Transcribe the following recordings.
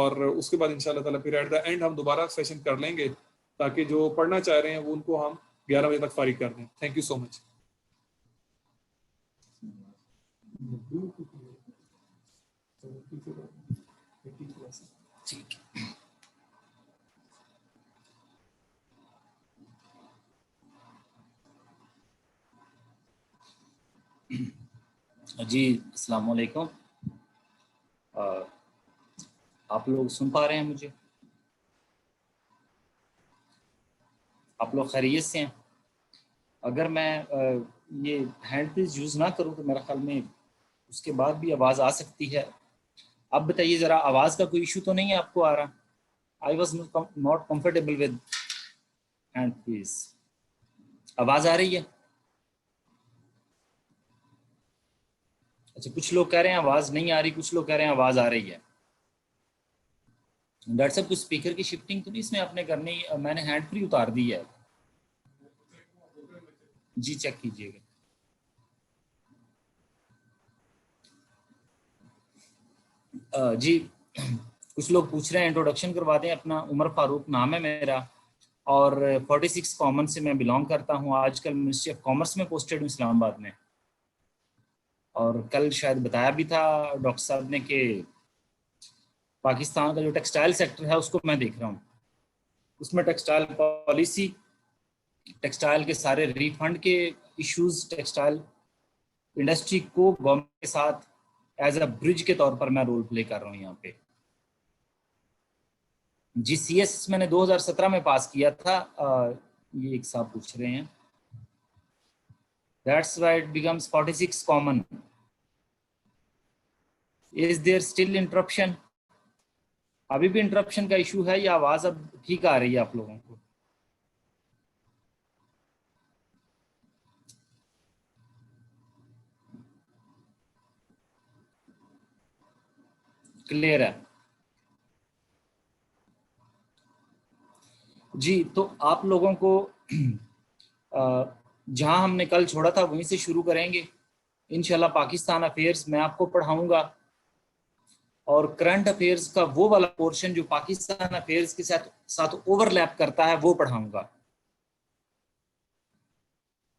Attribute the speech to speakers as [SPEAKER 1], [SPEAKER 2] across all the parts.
[SPEAKER 1] और उसके बाद इंशाल्लाह ताला फिर एट द एंड हम दोबारा सेशन कर लेंगे, ताकि जो पढ़ना चाह रहे हैं वो उनको हम 11 बजे तक फारिग कर दें। Thank you so much.
[SPEAKER 2] ठीक जी, अस्सलाम वालेकुम। आप लोग सुन पा रहे हैं मुझे? आप लोग खैरियत से हैं? अगर मैं ये हैंड फ्रीज यूज़ ना करूं तो मेरा ख्याल में उसके बाद भी आवाज़ आ सकती है। आप बताइए ज़रा, आवाज़ का कोई इशू तो नहीं है आपको आ रहा? I was not comfortable with hand freeze. आवाज़ आ रही है? अच्छा, कुछ लोग कह रहे हैं आवाज़ नहीं आ रही, कुछ लोग कह रहे हैं आवाज़ आ रही है। डॉक्टर साहब, कुछ स्पीकर की शिफ्टिंग तो नहीं इसमें आपने करनी? मैंने हैंड फ्री उतार दी है जी, चेक कीजिएगा। जी, कुछ लोग पूछ रहे हैं, इंट्रोडक्शन करवा दें अपना। उमर फारूक नाम है मेरा और 46 कॉमन से मैं बिलोंग करता हूँ। आजकल मिनिस्ट्री ऑफ कॉमर्स में पोस्टेड हूँ इस्लामाबाद में। और कल शायद बताया भी था डॉक्टर साहब ने कि पाकिस्तान का जो टेक्सटाइल सेक्टर है उसको मैं देख रहा हूँ। उसमें टेक्सटाइल पॉलिसी, टेक्सटाइल के सारे रिफंड के इश्यूज, टेक्सटाइल इंडस्ट्री को गवर्नमेंट के साथ एज अ ब्रिज के तौर पर मैं रोल प्ले कर रहा हूँ यहाँ पे। GCS मैंने 2017 में पास किया था। ये एक साहब पूछ रहे हैं, that's why it becomes 46 common. Is there still interruption? अभी भी इंटरप्शन का इशू है या आवाज अब ठीक आ रही है आप लोगों को? क्लियर है जी? तो आप लोगों को जहां हमने कल छोड़ा था वहीं से शुरू करेंगे इंशाल्लाह। पाकिस्तान अफेयर्स मैं आपको पढ़ाऊंगा और करंट अफेयर्स का वो वाला पोर्शन जो पाकिस्तान अफेयर्स के साथ ओवरलैप करता है वो पढ़ाऊंगा।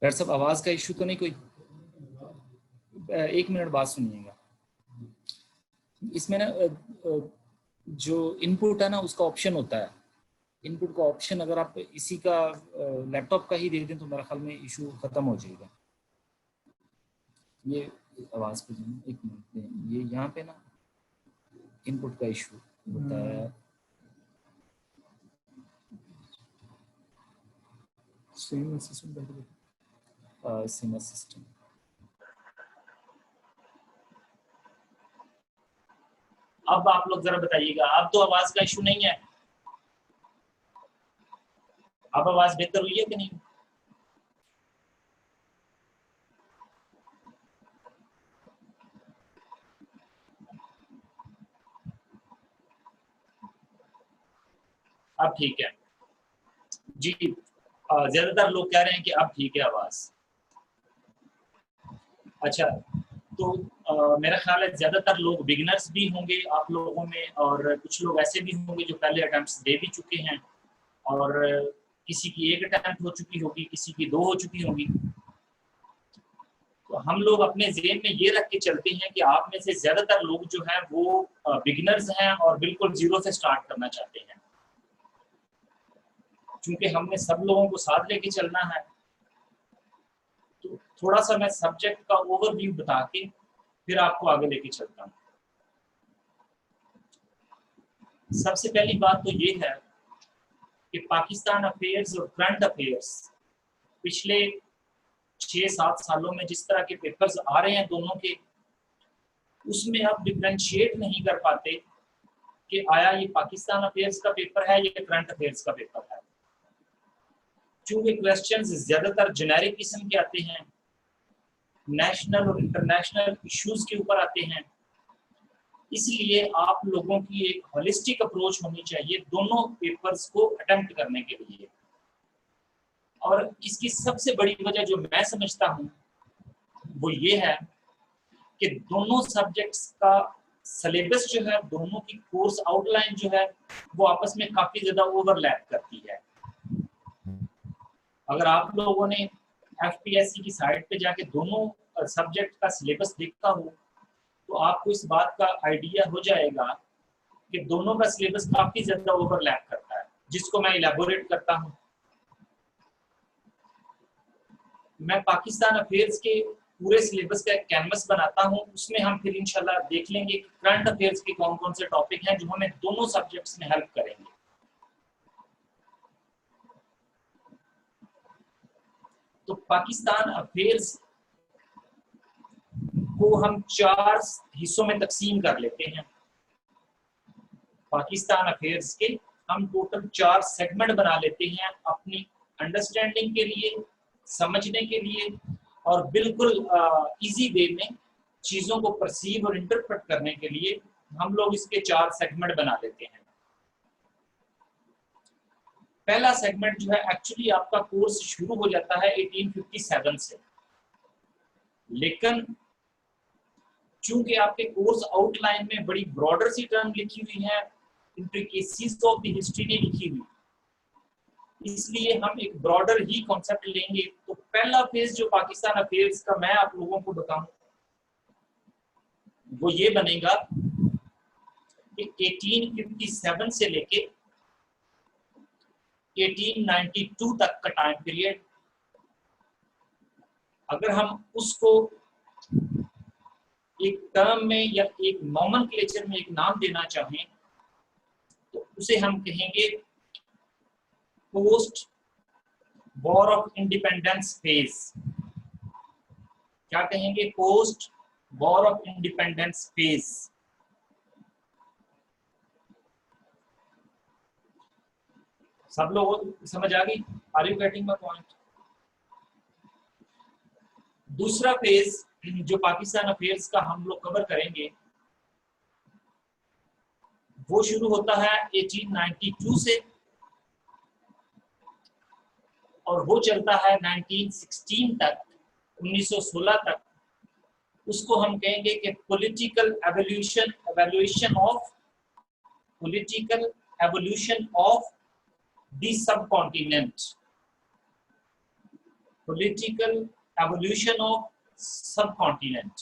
[SPEAKER 2] डॉक्टर साहब, आवाज का इशू तो नहीं कोई? एक मिनट बात सुनिएगा। इसमें ना जो इनपुट है ना उसका ऑप्शन होता है। इनपुट का ऑप्शन अगर आप इसी का लैपटॉप का ही दे दें तो मेरा ख्याल में इशू खत्म हो जाएगा। ये आवाज पे एक मिनट दें, ये यहाँ पे ना इनपुट का इशू होता है। सेम सिस्टम अब आप लोग जरा बताइएगा, अब तो आवाज का इशू नहीं है? अब आवाज बेहतर हुई है कि नहीं? अब ठीक है जी। ज्यादातर लोग कह रहे हैं कि अब ठीक है आवाज। अच्छा, तो मेरा ख्याल है ज्यादातर लोग बिगिनर्स भी होंगे आप लोगों में, और कुछ लोग ऐसे भी होंगे जो पहले अटेम्प्ट्स दे भी चुके हैं, और किसी की एक अटेम्प्ट हो चुकी होगी, किसी की 2 हो चुकी होगी। तो हम लोग अपने ज़हन में ये रख के चलते हैं कि आप में से ज्यादातर लोग जो हैं वो बिगिनर्स हैं और बिल्कुल जीरो से स्टार्ट करना चाहते हैं। क्योंकि हमने सब लोगों को साथ लेके चलना है, तो थोड़ा सा मैं सब्जेक्ट का ओवरव्यू बता के फिर आपको आगे लेके चलता हूँ। सबसे पहली बात तो ये है कि पाकिस्तान अफेयर्स और करंट अफेयर्स पिछले 6-7 सालों में जिस तरह के पेपर्स आ रहे हैं दोनों के, उसमें आप डिफरेंशिएट नहीं कर पाते कि आया ये पाकिस्तान अफेयर्स का पेपर है या करंट अफेयर्स का पेपर है। चूंकि क्वेश्चंस ज्यादातर जेनेरिक किस्म के आते हैं, नेशनल और इंटरनेशनल इश्यूज के ऊपर आते हैं, इसलिए आप लोगों की एक होलिस्टिक अप्रोच होनी चाहिए दोनों पेपर्स को अटेम्प्ट करने के लिए। और इसकी सबसे बड़ी वजह जो मैं समझता हूँ वो ये है कि दोनों सब्जेक्ट्स का सिलेबस जो है, दोनों की कोर्स आउटलाइन जो है वो आपस में काफी ज्यादा ओवरलैप करती है। अगर आप लोगों ने एफपीएससी की साइट पे जाके दोनों सब्जेक्ट का सिलेबस देखा हो तो आपको इस बात का आइडिया हो जाएगा कि दोनों का सिलेबस काफी ज्यादा ओवरलैप करता है, जिसको मैं इलेबोरेट करता हूं। मैं पाकिस्तान अफेयर्स के पूरे सिलेबस का एक कैनवस बनाता हूं, उसमें हम फिर इंशाल्लाह देख लेंगे कि करंट अफेयर्स के कौन कौन से टॉपिक हैं जो हमें दोनों सब्जेक्ट्स में हेल्प करेंगे। तो पाकिस्तान अफेयर्स को हम 4 हिस्सों में तकसीम कर लेते हैं। पाकिस्तान अफेयर्स के हम टोटल 4 सेगमेंट बना लेते हैं अपनी अंडरस्टैंडिंग के लिए, समझने के लिए और बिल्कुल इजी वे में चीजों को परसीव और इंटरप्रेट करने के लिए हम लोग इसके 4 सेगमेंट बना लेते हैं। पहला सेगमेंट जो है एक्चुअली आपका कोर्स शुरू हो जाता है 1857 से, लेकिन चूंकि आपके कोर्स आउटलाइन में बड़ी ब्रॉडर सी टर्म लिखी हुई है, इंट्रिकेसीज ऑफ द हिस्ट्री नहीं लिखी हुई, इसलिए हम एक ब्रॉडर ही कॉन्सेप्ट लेंगे। तो पहला फेज जो पाकिस्तान अफेयर्स का मैं आप लोगों को बताऊं वो ये बनेगा कि 1857 से लेके 1892 तक का टाइम पीरियड, अगर हम उसको एक टर्म में या एक नॉमेनक्लेचर में एक नाम देना चाहें तो उसे हम कहेंगे post war of independence phase. क्या कहेंगे? Post war of independence phase. सब लोग समझ आ गई? Are you getting my point? दूसरा फेज जो पाकिस्तान अफेयर्स का हम लोग कवर करेंगे वो शुरू होता है 1892 से और वो चलता है 1916 तक, 1916 तक। उसको हम कहेंगे कि political evolution of the subcontinent. Political evolution of subcontinent.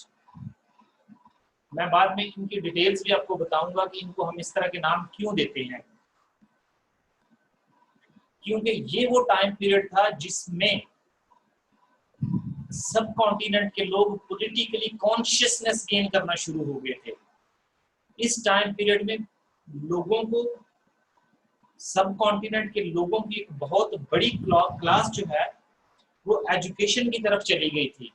[SPEAKER 2] मैं बाद में इनकी डिटेल्स भी आपको बताऊंगा कि इनको हम इस तरह के नाम क्यों देते हैं, क्योंकि ये वो टाइम पीरियड था जिसमें सब कॉन्टिनेंट के लोग पॉलिटिकली कॉन्शियसनेस गेन करना शुरू हो गए थे। इस टाइम पीरियड में लोगों को, सब कॉन्टिनेंट के लोगों की एक बहुत बड़ी क्लास जो है वो एजुकेशन की तरफ चली गई थी।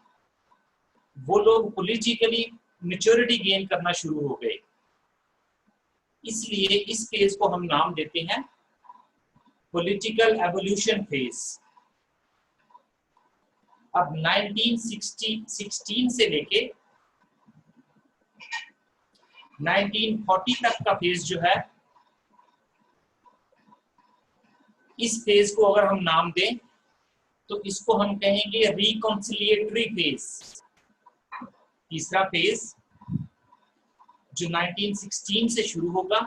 [SPEAKER 2] वो लोग पॉलिटिकली मैच्योरिटी गेन करना शुरू हो गए, इसलिए इस फेज को हम नाम देते हैं पॉलिटिकल एवोल्यूशन फेज। अब 1916 से लेके 1940 तक का फेज जो है, इस फेज को अगर हम नाम दें तो इसको हम कहेंगे रिकॉन्सिलिएटरी फेज। तीसरा फेज जो 1916 से शुरू होगा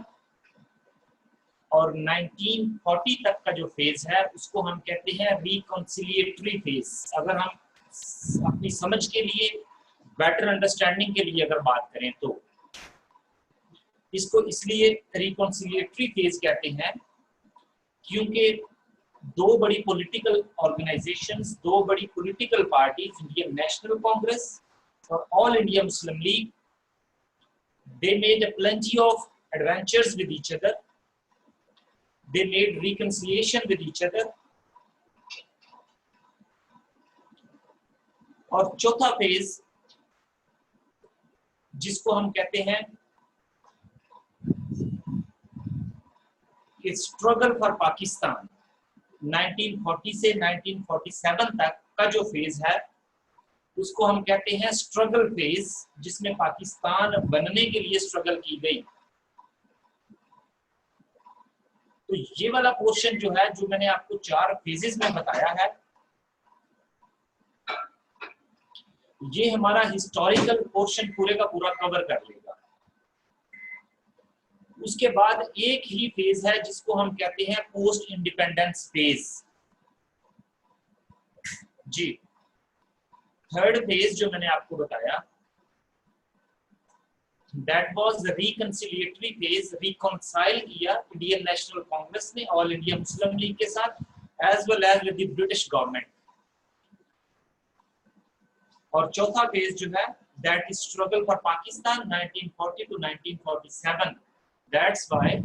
[SPEAKER 2] और 1940 तक का जो फेज है उसको हम कहते हैं रिकॉन्सिलिएटरी फेज। अगर हम अपनी समझ के लिए, बेटर अंडरस्टैंडिंग के लिए अगर बात करें तो इसको इसलिए रिकॉन्सिलिएटरी फेज कहते हैं क्योंकि दो बड़ी पॉलिटिकल ऑर्गेनाइजेशंस, दो बड़ी political parties, Indian national Congress और All India Muslim League, they made a plenty of adventures with each other, they made reconciliation with each other। और चौथा फेज जिसको हम कहते हैं कि स्ट्रगल फॉर पाकिस्तान, 1940 से 1947 तक का जो फेज है उसको हम कहते हैं स्ट्रगल फेज, जिसमें पाकिस्तान बनने के लिए स्ट्रगल की गई। तो ये वाला पोर्शन जो है, जो मैंने आपको 4 फेजेस में बताया है, ये हमारा हिस्टोरिकल पोर्शन पूरे का पूरा कवर कर लेगा। उसके बाद एक ही फेज है जिसको हम कहते हैं पोस्ट इंडिपेंडेंस फेज। जी, थर्ड फेज जो मैंने आपको बताया, that was the reconciliatory phase. Reconcile किया इंडियन नेशनल कांग्रेस ने ऑल इंडिया मुस्लिम लीग के साथ, as well as with the British government. और चौथा फेज जो है, that is struggle for Pakistan 1940 to 1947। That's why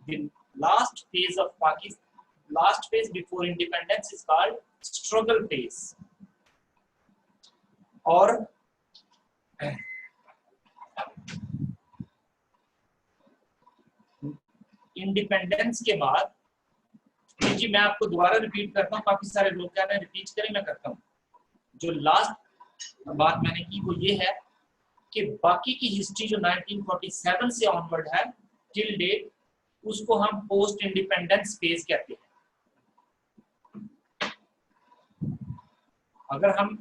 [SPEAKER 2] the last phase of Pakistan, last phase before independence is called struggle phase। और independence के बाद, जी मैं आपको दोबारा रिपीट करता हूँ, काफी सारे लोग कह रहे हैं रिपीट करें, मैं करता हूँ। जो लास्ट बात मैंने की वो ये है कि बाकी की हिस्ट्री जो 1947 से ऑनवर्ड है टिल डेट, उसको हम पोस्ट इंडिपेंडेंस फेज कहते हैं। अगर हम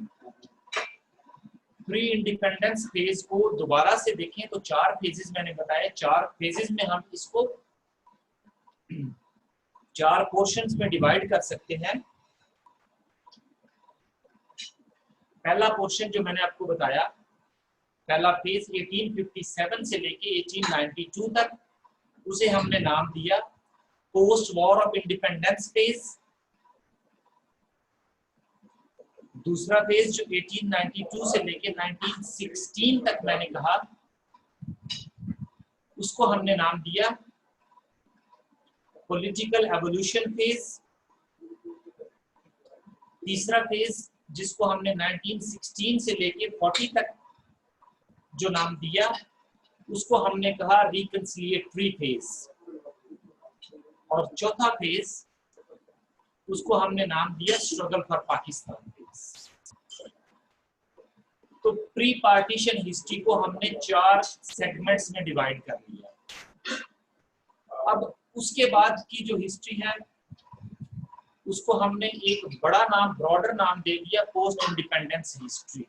[SPEAKER 2] प्री इंडिपेंडेंस फेज को दोबारा से देखें तो 4 फेजेस मैंने बताए, 4 फेजेस में हम इसको 4 पोर्शंस में डिवाइड कर सकते हैं। पहला पोर्शन जो मैंने आपको बताया, पहला फेज 1857 से लेके 1892 तक, उसे हमने नाम दिया post war of independence phase. दूसरा फेज जो 1892 से लेके 1916 तक मैंने कहा, उसको हमने नाम दिया पॉलिटिकल एवोल्यूशन फेज। तीसरा फेज जिसको हमने 1916 से लेके 40 तक जो नाम दिया, उसको हमने कहा रिकंसिलिएटरी फेज। और चौथा फेज, उसको हमने नाम दिया स्ट्रगल फॉर पाकिस्तान फेज। तो प्री पार्टीशन हिस्ट्री को हमने 4 सेगमेंट्स में डिवाइड कर लिया। अब उसके बाद की जो हिस्ट्री है, उसको हमने एक बड़ा नाम, ब्रॉडर नाम दे दिया पोस्ट इंडिपेंडेंस हिस्ट्री।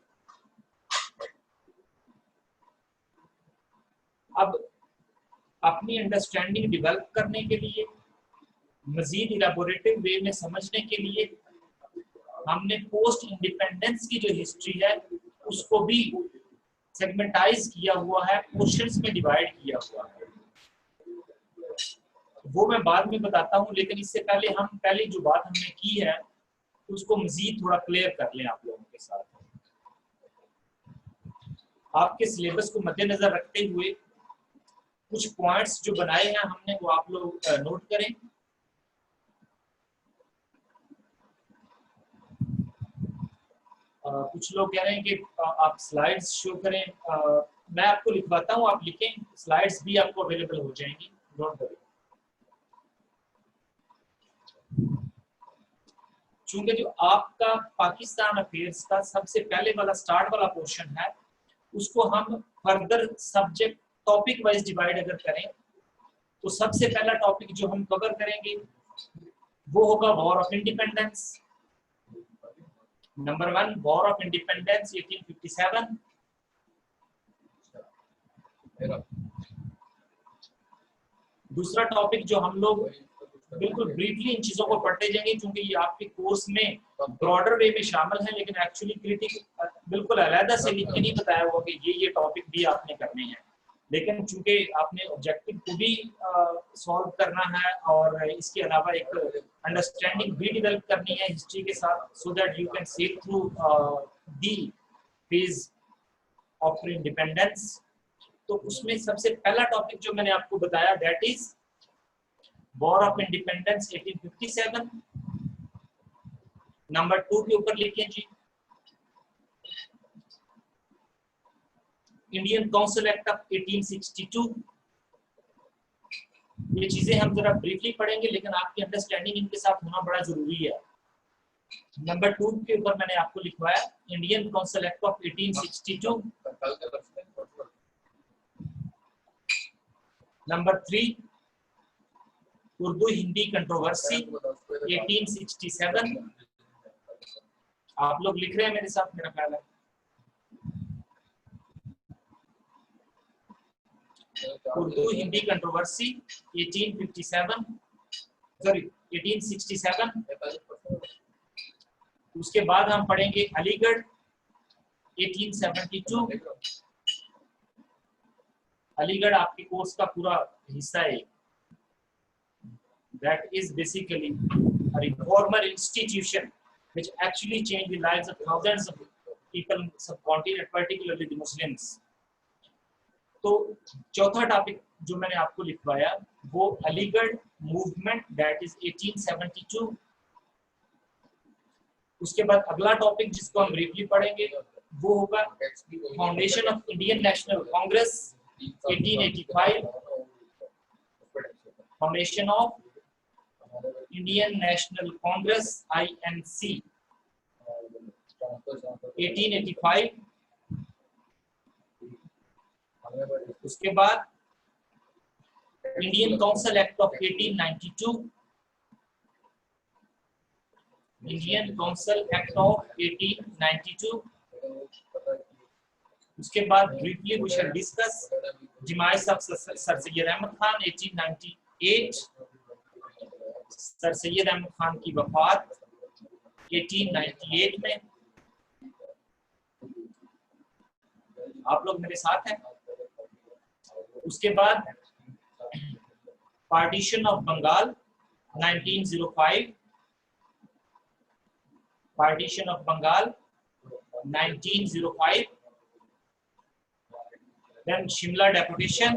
[SPEAKER 2] अब अपनी अंडरस्टैंडिंग डेवलप करने के लिए, मजीद इलैबोरेटिव वे में समझने के लिए, हमने पोस्ट इंडिपेंडेंस की जो हिस्ट्री है उसको भी सेगमेंटाइज किया हुआ है, पोर्शंस में डिवाइड किया हुआ है। वो मैं बाद में बताता हूँ, लेकिन इससे पहले हम पहले जो बात हमने की है उसको मजीद थोड़ा क्लियर कर लें आप लोगों के साथ। आपके सिलेबस को मद्देनजर रखते हुए कुछ पॉइंट्स जो बनाए हैं हमने, वो आप लोग नोट करें। कुछ लोग कह रहे हैं कि आप स्लाइड्स शो करें। मैं आपको लिखवाता हूँ, आप लिखें, स्लाइड्स भी आपको अवेलेबल हो जाएंगी, डोंट वरी। चूंकि जो आपका पाकिस्तान अफेयर्स का सबसे पहले वाला स्टार्ट वाला पोर्शन है, उसको हम further subject topic wise divide अगर करें, तो सबसे पहला टॉपिक जो हम कवर करेंगे वो होगा war of independence. Number 1, war of independence 1857। दूसरा टॉपिक जो हम लोग बिल्कुल ब्रीफली इन चीजों को पढ़ते जाएंगे, क्योंकि ये आपके कोर्स में ब्रॉडर वे में शामिल है, लेकिन एक्चुअली क्रिटिक बिल्कुल अलग से लिख के नहीं बताया हुआ कि ये टॉपिक भी आपने करने हैं। लेकिन चूंकि आपने ऑब्जेक्टिव को भी सॉल्व करना है और इसके अलावा एक अंडरस्टैंडिंग भी डेवलप करनी है हिस्ट्री के साथ, so that you can see through the phase of independence, तो उसमें सबसे पहला टॉपिक जो मैंने आपको बताया, that is war of independence 1857। Number 2 के ऊपर लिखें जी, इंडियन काउंसिल एक्ट ऑफ 1862। ये चीजें हम जरा ब्रीफली पढ़ेंगे, लेकिन आपकी अंडरस्टैंडिंग इनके साथ होना बड़ा जरूरी है। नंबर 2 के ऊपर मैंने आपको लिखवाया Indian council act of 1862। Number 3, Urdu Hindi controversy 1867। आप लोग लिख रहे हैं मेरे साथ, मेरा ख्याल है। Urdu Hindi controversy 1857 sorry 1867। उसके बाद हम पढ़ेंगे अलीगढ़ 1872। अलीगढ़ आपके कोर्स का पूरा हिस्सा है। That is basically a reformer institution which actually changed the lives of thousands of people in the subcontinent, particularly the Muslims. तो चौथा टॉपिक जो मैंने आपको लिखवाया वो अलीगढ़ मूवमेंट, दैट इज 1872। उसके बाद अगला टॉपिक जिसको हम ब्रीफली पढ़ेंगे वो होगा foundation of Indian national Congress 1885। Foundation of Indian national Congress INC 1885। उसके बाद Indian council act of 1892। Indian council act of 1892। उसके बाद briefly we shall discuss demise of sir Syed Ahmad Khan 1898। Sir Syed Ahmad Khan की वफात 1898 में। आप लोग मेरे साथ हैं। उसके बाद partition of Bengal 1905। Partition of Bengal 1905। Then Shimla Deputation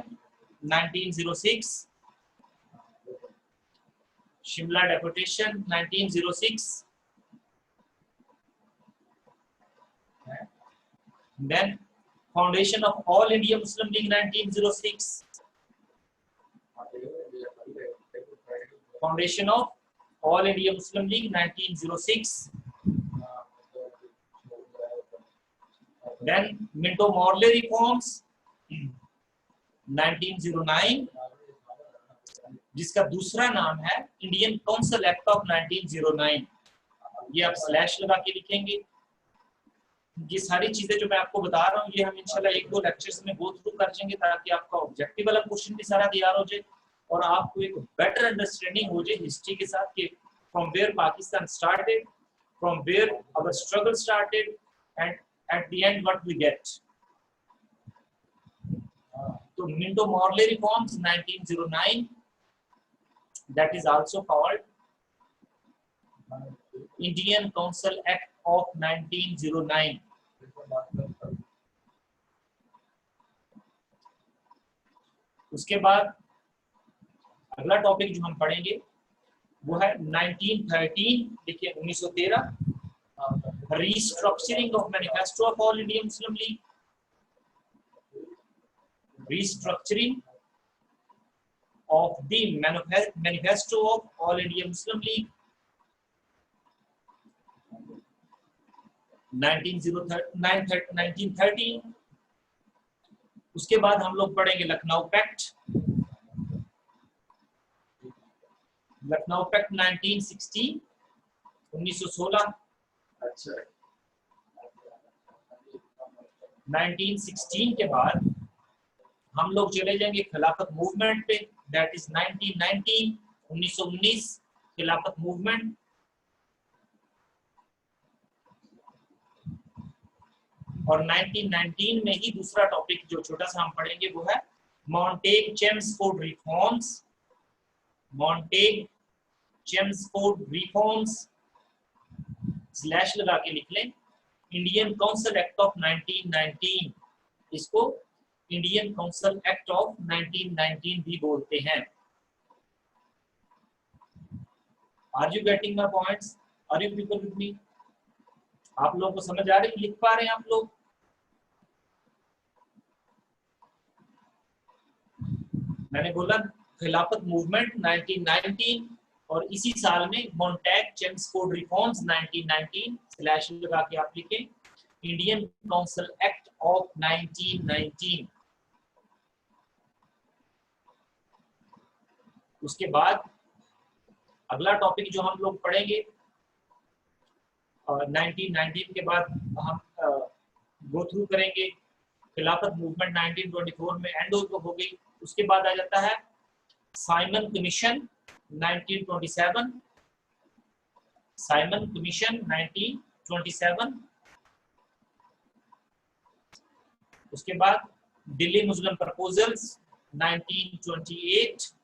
[SPEAKER 2] 1906। Shimla Deputation 1906। Then Foundation of All India Muslim League 1906। Foundation of All India Muslim League 1906। Then Minto-Morley reforms 1909, जिसका दूसरा नाम है इंडियन काउंसिल एक्ट ऑफ 1909। ये आप स्लैश लगा के लिखेंगे। ये सारी चीजें जो मैं आपको बता रहा हूँ ये हम इंशाल्लाह एक दो लेक्चर्स में गो थ्रू कर जाएंगे ताकि आपका ऑब्जेक्टिव वाला क्वेश्चन भी सारा तैयार हो जाए और आपको एक बेटर अंडरस्टैंडिंग हो जाए हिस्ट्री के साथ कि from where Pakistan started, from where our struggle started and at the end what we get. तो Minto-Morley reforms 1909, that is also called Indian Council Act of 1909। उसके बाद अगला टॉपिक जो हम पढ़ेंगे वो है 1913। देखिए 1913 restructuring of manifesto of all India Muslim league. Restructuring of the manifesto of All India Muslim League 1913। उसके बाद हम लोग पढ़ेंगे लखनऊ पैक्ट। लखनऊ पैक्ट 1916 1916। 1916 के बाद हम लोग चले जाएंगे खिलाफत मूवमेंट पे, दैट इज 1919 1919 खिलाफत मूवमेंट। और 1919 में ही दूसरा टॉपिक जो छोटा सा हम पढ़ेंगे वो है Montague-Chelmsford reforms. Montague-Chelmsford reforms slash लगा के लिख लें। इंडियन काउंसिल एक्ट ऑफ 1919, इसको इंडियन काउंसिल एक्ट ऑफ 1919 भी बोलते हैं। Are you getting my points? Are you people with me? आप लोगों को समझ आ रही है? लिख पा रहे हैं आप लोग? मैंने बोला खिलाफत मूवमेंट 1919 और इसी साल में मॉन्टेग-चेम्सफोर्ड रिफॉर्म्स 1919 स्लैश लगा के आप लिखें इंडियन काउंसिल एक्ट ऑफ 1919। उसके बाद अगला टॉपिक जो हम लोग पढ़ेंगे 1919 के बाद हम गो थ्रू करेंगे खिलाफत मूवमेंट 1924 में एंड हो गई। उसके बाद आ जाता है साइमन कमीशन 1927, साइमन कमीशन 1927। उसके बाद Delhi Muslim proposals 1928,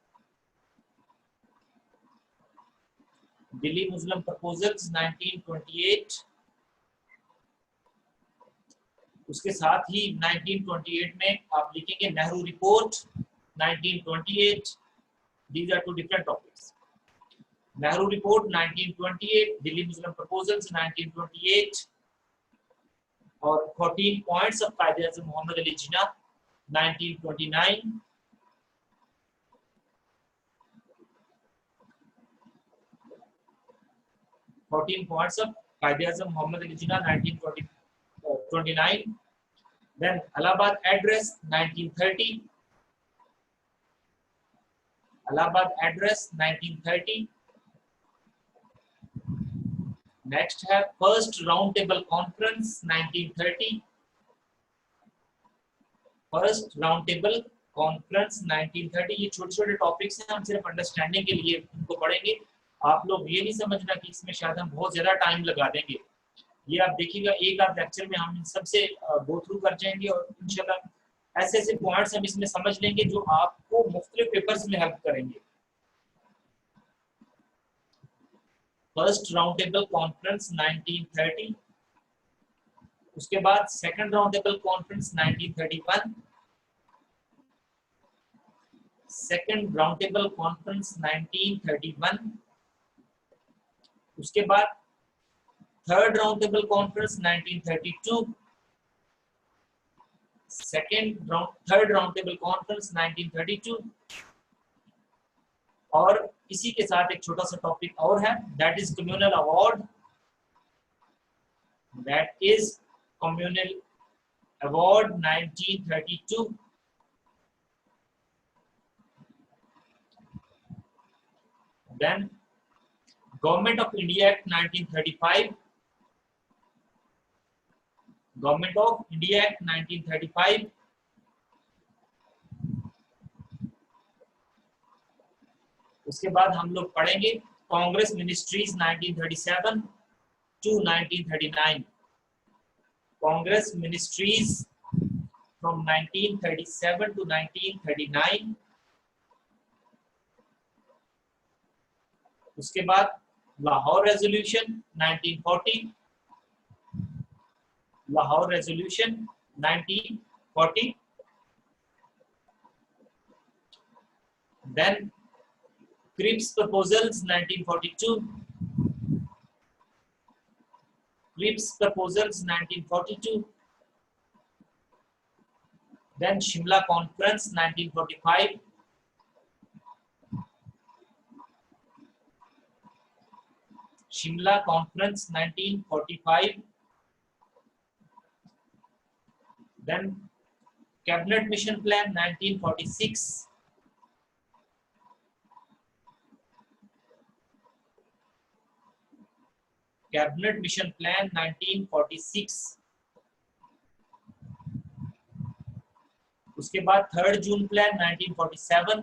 [SPEAKER 2] Delhi Muslim proposals 1928। उसके साथ ही 1928 में आप लिखेंगे Nehru report 1928। These are two different topics. Nehru report 1928, Delhi Muslim proposals 1928 और 14 points of Quaid-e-Azam Mohammad Ali Jinnah 1929। points of Qaid-e-Azam Muhammad Ali Jinnah 1929. Then Allahabad Address 1930. Allahabad Address 1930. Next है First Roundtable Conference 1930. First Roundtable Conference 1930. ये छोटे-छोटे टॉपिक्स हैं, हम सिर्फ अंडरस्टैंडिंग के लिए इनको पढ़ेंगे। आप लोग ये नहीं समझना कि इसमें शायद हम बहुत ज्यादा टाइम लगा देंगे। ये आप देखिएगा एक आध लेक्चर में हम इन सबसे गो थ्रू कर जाएंगे और इंशाल्लाह ऐसे ऐसे पॉइंट्स हम इसमें समझ लेंगे जो आपको मुख्तलिफ पेपर्स में हेल्प करेंगे। फर्स्ट राउंड टेबल कॉन्फ्रेंस 1930, उसके बाद second round table conference 1931, second round table conference 1931, उसके बाद third round table conference 1932, third round table conference 1932 और इसी के साथ एक छोटा सा टॉपिक और है, that is communal award, that is communal award 1932। Then Government of India Act 1935, Government of India Act 1935, उसके बाद हम लोग पढ़ेंगे Congress ministries 1937 to 1939, Congress ministries from 1937 to 1939। उसके बाद Lahore resolution 1940, Lahore resolution 1940। Then Cripps proposals 1942, Cripps proposals 1942। Then Shimla conference 1945, Shimla conference 1945। Then cabinet mission plan 1946, cabinet mission plan 1946। उसके बाद third June plan 1947,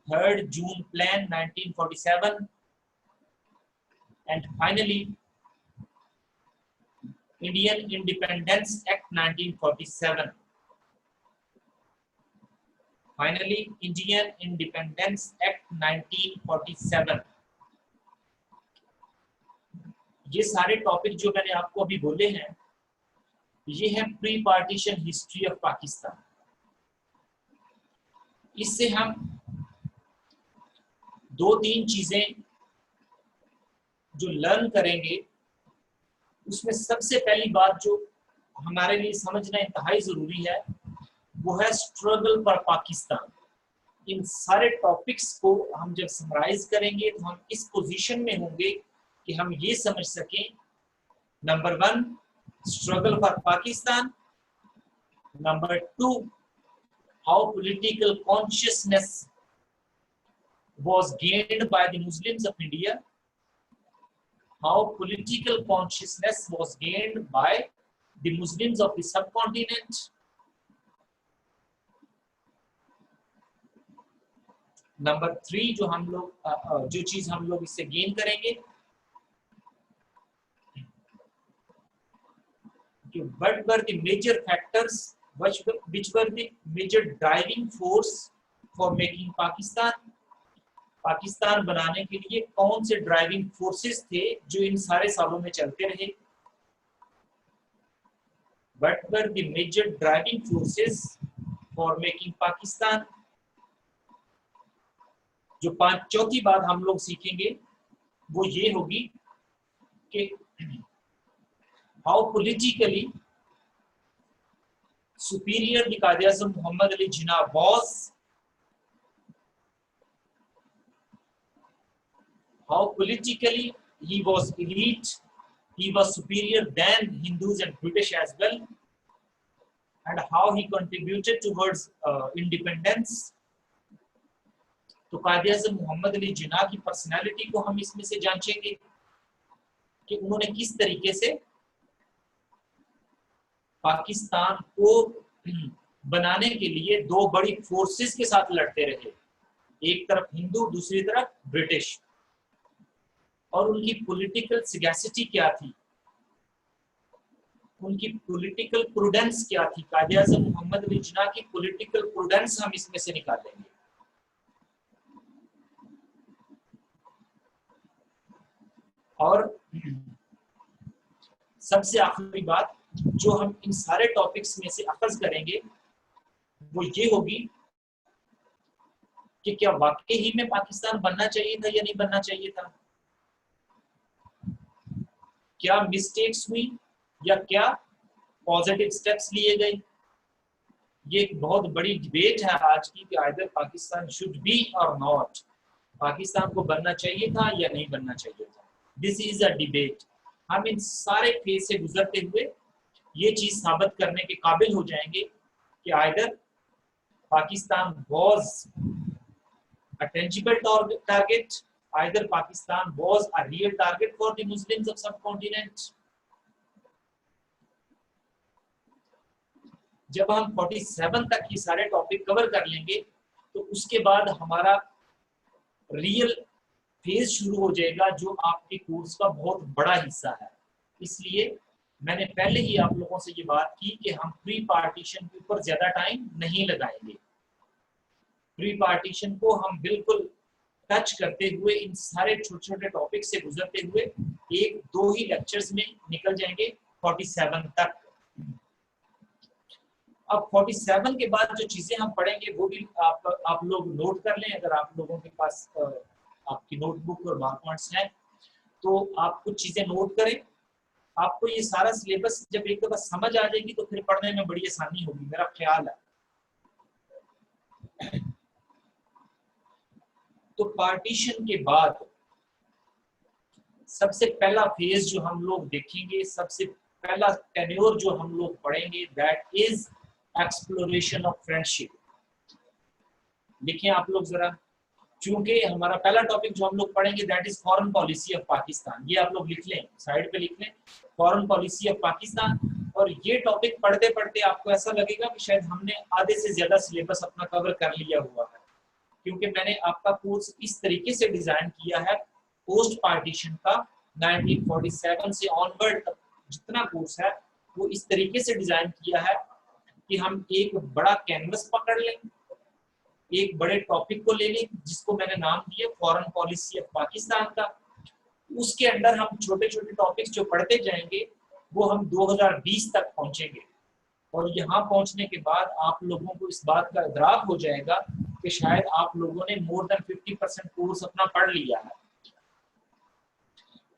[SPEAKER 2] third June plan 1947 and finally Indian independence act 1947, finally Indian independence act 1947। ये सारे topic जो मैंने आपको अभी बोले हैं ये है pre partition history of Pakistan. इससे हम दो तीन चीजें जो लर्न करेंगे उसमें सबसे पहली बात जो हमारे लिए समझना इंतहाई जरूरी है वो है स्ट्रगल फॉर पाकिस्तान। इन सारे टॉपिक्स को हम जब समराइज करेंगे तो हम इस पोजीशन में होंगे कि हम ये समझ सकें, number 1 struggle for Pakistan, number 2 how political consciousness was gained by the Muslims of India, how political consciousness was gained by the Muslims of the subcontinent, number 3 जो हम लोग जो चीज हम लोग इससे गेन करेंगे कि what were the major factors which were the major driving force for making Pakistan बनाने के लिए कौन से ड्राइविंग फोर्सेस थे जो इन सारे सालों में चलते रहे। What were the major driving forces for making Pakistan? जो चौथी बात हम लोग सीखेंगे वो ये होगी कि how politically superior the Quaid-e-Azam Muhammad Ali Jinnah was, how politically he was elite, he was superior than Hindus and British as well, and how he contributed towards independence. तो कायद-ए-आज़म मोहम्मद अली जिन्ना की पर्सनालिटी को हम इसमें से जांचेंगे कि उन्होंने किस तरीके से पाकिस्तान को बनाने के लिए दो बड़ी फोर्सेस के साथ लड़ते रहे, एक तरफ हिंदू दूसरी तरफ ब्रिटिश, और उनकी पॉलिटिकल सिगैसिटी क्या थी, उनकी पॉलिटिकल प्रूडेंस क्या थी। कायद-ए-आज़म मोहम्मद अली जिन्ना की पॉलिटिकल प्रूडेंस हम इसमें से निकालेंगे। और सबसे आखिरी बात जो हम इन सारे टॉपिक्स में से अखज़ करेंगे वो ये होगी कि क्या वाकई ही में पाकिस्तान बनना चाहिए था या नहीं बनना चाहिए था, क्या मिस्टेक्स हुई या क्या पॉजिटिव स्टेप्स लिए गए। ये एक बहुत बड़ी डिबेट है आज की कि आइदर पाकिस्तान शुड बी और नॉट, पाकिस्तान को बनना चाहिए था या नहीं बनना चाहिए था। This is a debate. हम इन सारे फेज से गुजरते हुए ये चीज साबित करने के काबिल हो जाएंगे कि either Pakistan was a tangible target, either Pakistan was a real target for the Muslims of subcontinent. जब हम 47 तक ये सारे टॉपिक कवर कर लेंगे तो उसके बाद हमारा रियल फेज शुरू हो जाएगा जो आपके कोर्स का बहुत बड़ा हिस्सा है। इसलिए मैंने पहले ही आप लोगों से ये बात की कि हम प्री पार्टीशन के ऊपर ज्यादा टाइम नहीं लगाएंगे। प्री पार्टीशन को हम बिल्कुल टच करते हुए इन सारे छोटे छोटे टॉपिक से गुजरते हुए एक दो ही लेक्चर्स में निकल जाएंगे 47 तक। अब 47 के बाद जो चीजें हम पढ़ेंगे वो भी आप लोग नोट कर लें। अगर आप लोगों के पास आपकी नोटबुक और मार्कपॉइंट्स हैं तो आप कुछ चीजें नोट करें। आपको ये सारा सिलेबस जब एक दफा समझ आ जाएगी तो फिर पढ़ने में बड़ी आसानी होगी, मेरा ख्याल है। तो पार्टीशन के बाद सबसे पहला फेज जो हम लोग देखेंगे, सबसे पहला टेन्योर जो हम लोग पढ़ेंगे, that is exploration of friendship. लिखें आप लोग जरा, चूंकि हमारा पहला टॉपिक जो हम लोग पढ़ेंगे that is foreign policy of Pakistan. ये आप लोग लिख लें, साइड पे लिख लें, फॉरेन पॉलिसी ऑफ पाकिस्तान। और ये टॉपिक पढ़ते पढ़ते आपको ऐसा लगेगा कि शायद हमने आधे से ज्यादा सिलेबस अपना कवर कर लिया हुआ है, क्योंकि मैंने आपका कोर्स इस तरीके से डिजाइन किया है पोस्ट पार्टीशन का 1947 से ऑनवर्ड तक जितना कोर्स है वो इस तरीके से डिजाइन किया है कि हम एक बड़ा कैनवस पकड़ लें, एक बड़े टॉपिक को ले लें जिसको मैंने नाम दिया फॉरेन पॉलिसी ऑफ पाकिस्तान का। उसके अंदर हम छोटे छोटे टॉपिक्स जो पढ़ते जाएंगे वो हम 2020 तक पहुंचेंगे। और यहाँ पहुंचने के बाद आप लोगों को इस बात का इदराक हो जाएगा कि शायद आप लोगों ने मोर देन 50% कोर्स अपना पढ़ लिया है।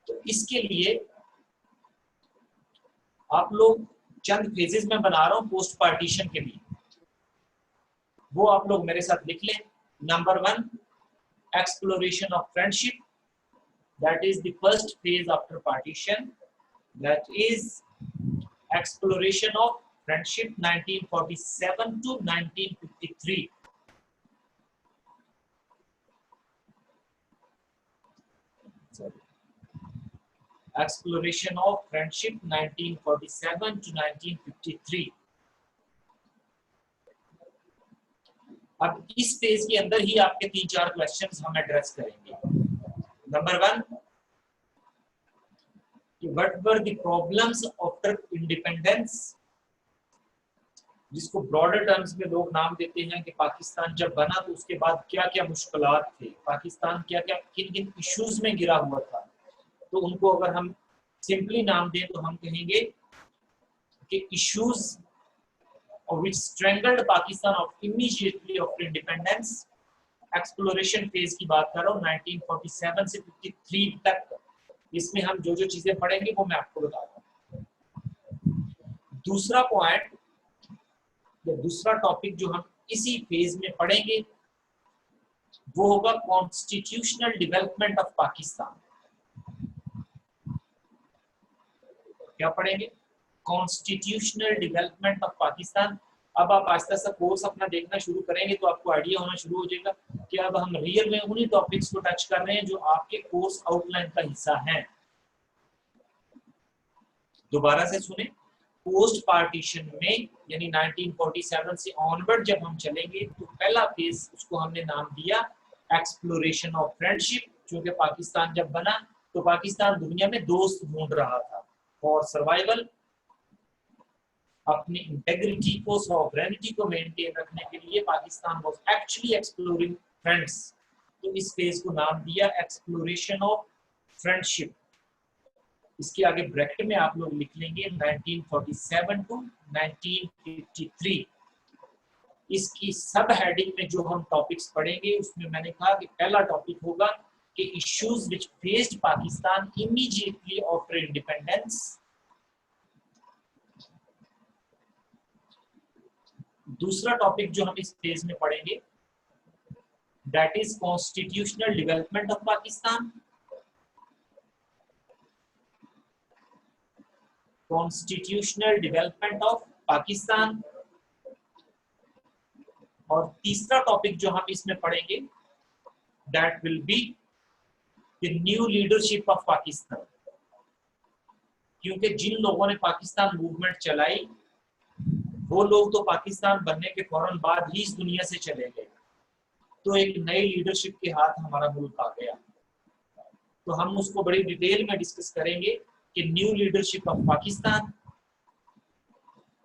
[SPEAKER 2] तो इसके लिए आप लोग चंद फेजेस में बना रहा हूँ पोस्ट पार्टीशन के लिए, वो आप लोग मेरे साथ लिख लें। Number 1, exploration of friendship, that is the first phase after partition, that is exploration of friendship 1947 to 1953। Exploration of friendship 1947 to 1953। अब इस फेज के अंदर ही आपके 3-4 क्वेश्चंस हम एड्रेस करेंगे। Number 1, what were the problems after independence, जिसको broader terms में लोग नाम देते हैं कि पाकिस्तान जब बना तो उसके बाद क्या क्या मुश्किलात थे, पाकिस्तान क्या क्या किन किन इश्यूज में गिरा हुआ था। तो उनको अगर हम सिंपली नाम दें तो हम कहेंगे कि issues which strangled Pakistan of immediately after independence। Exploration phase की बात कर रहा हूँ 1947 से 53 तक। इसमें हम जो जो चीजें पढ़ेंगे वो मैं आपको बताऊंगा। दूसरा पॉइंट या दूसरा टॉपिक जो हम इसी फेज में पढ़ेंगे वो होगा कॉन्स्टिट्यूशनल डेवलपमेंट ऑफ पाकिस्तान। क्या पढ़ेंगे? Constitutional development of Pakistan. अब आप आस्ते आस्ते कोर्स अपना देखना शुरू करेंगे तो आपको आइडिया होना शुरू हो जाएगा कि अब हम रियल में उन्हीं टॉपिक्स को टच कर रहे हैं जो आपके कोर्स आउटलाइन का हिस्सा है। दोबारा से सुने, पोस्ट पार्टीशन में यानी 1947 से ऑनवर्ड जब हम चलेंगे तो पहला फेज उसको हमने नाम दिया एक्सप्लोरेशन ऑफ फ्रेंडशिप। क्योंकि पाकिस्तान जब बना तो पाकिस्तान दुनिया में दोस्त ढूंढ रहा था फॉर सर्वाइवल, अपनी इंटेग्रिटी को, सॉवरेनिटी को मेंटेन रखने के लिए Pakistan was actually exploring friends. तो इस फेज को नाम दिया एक्सप्लोरेशन ऑफ फ्रेंडशिप। इसके आगे ब्रैकेट में आप लोग लिख लेंगे 1947 टू 1953। इसकी सब हेडिंग में जो हम टॉपिक्स पढ़ेंगे उसमें मैंने कहा कि पहला टॉपिक होगा कि issues which faced Pakistan immediately after independence. दूसरा टॉपिक जो हम इस फेज में पढ़ेंगे that is constitutional development of Pakistan. Constitutional development of Pakistan. और तीसरा टॉपिक जो हम इसमें पढ़ेंगे that will be the new leadership of Pakistan. क्योंकि जिन लोगों ने पाकिस्तान मूवमेंट चलाई वो लोग तो पाकिस्तान बनने के फौरन बाद ही इस दुनिया से चले गए, तो एक नई लीडरशिप के हाथ हमारा मुल्क आ गया। तो हम उसको बड़ी डिटेल में डिस्कस करेंगे कि न्यू लीडरशिप ऑफ पाकिस्तान।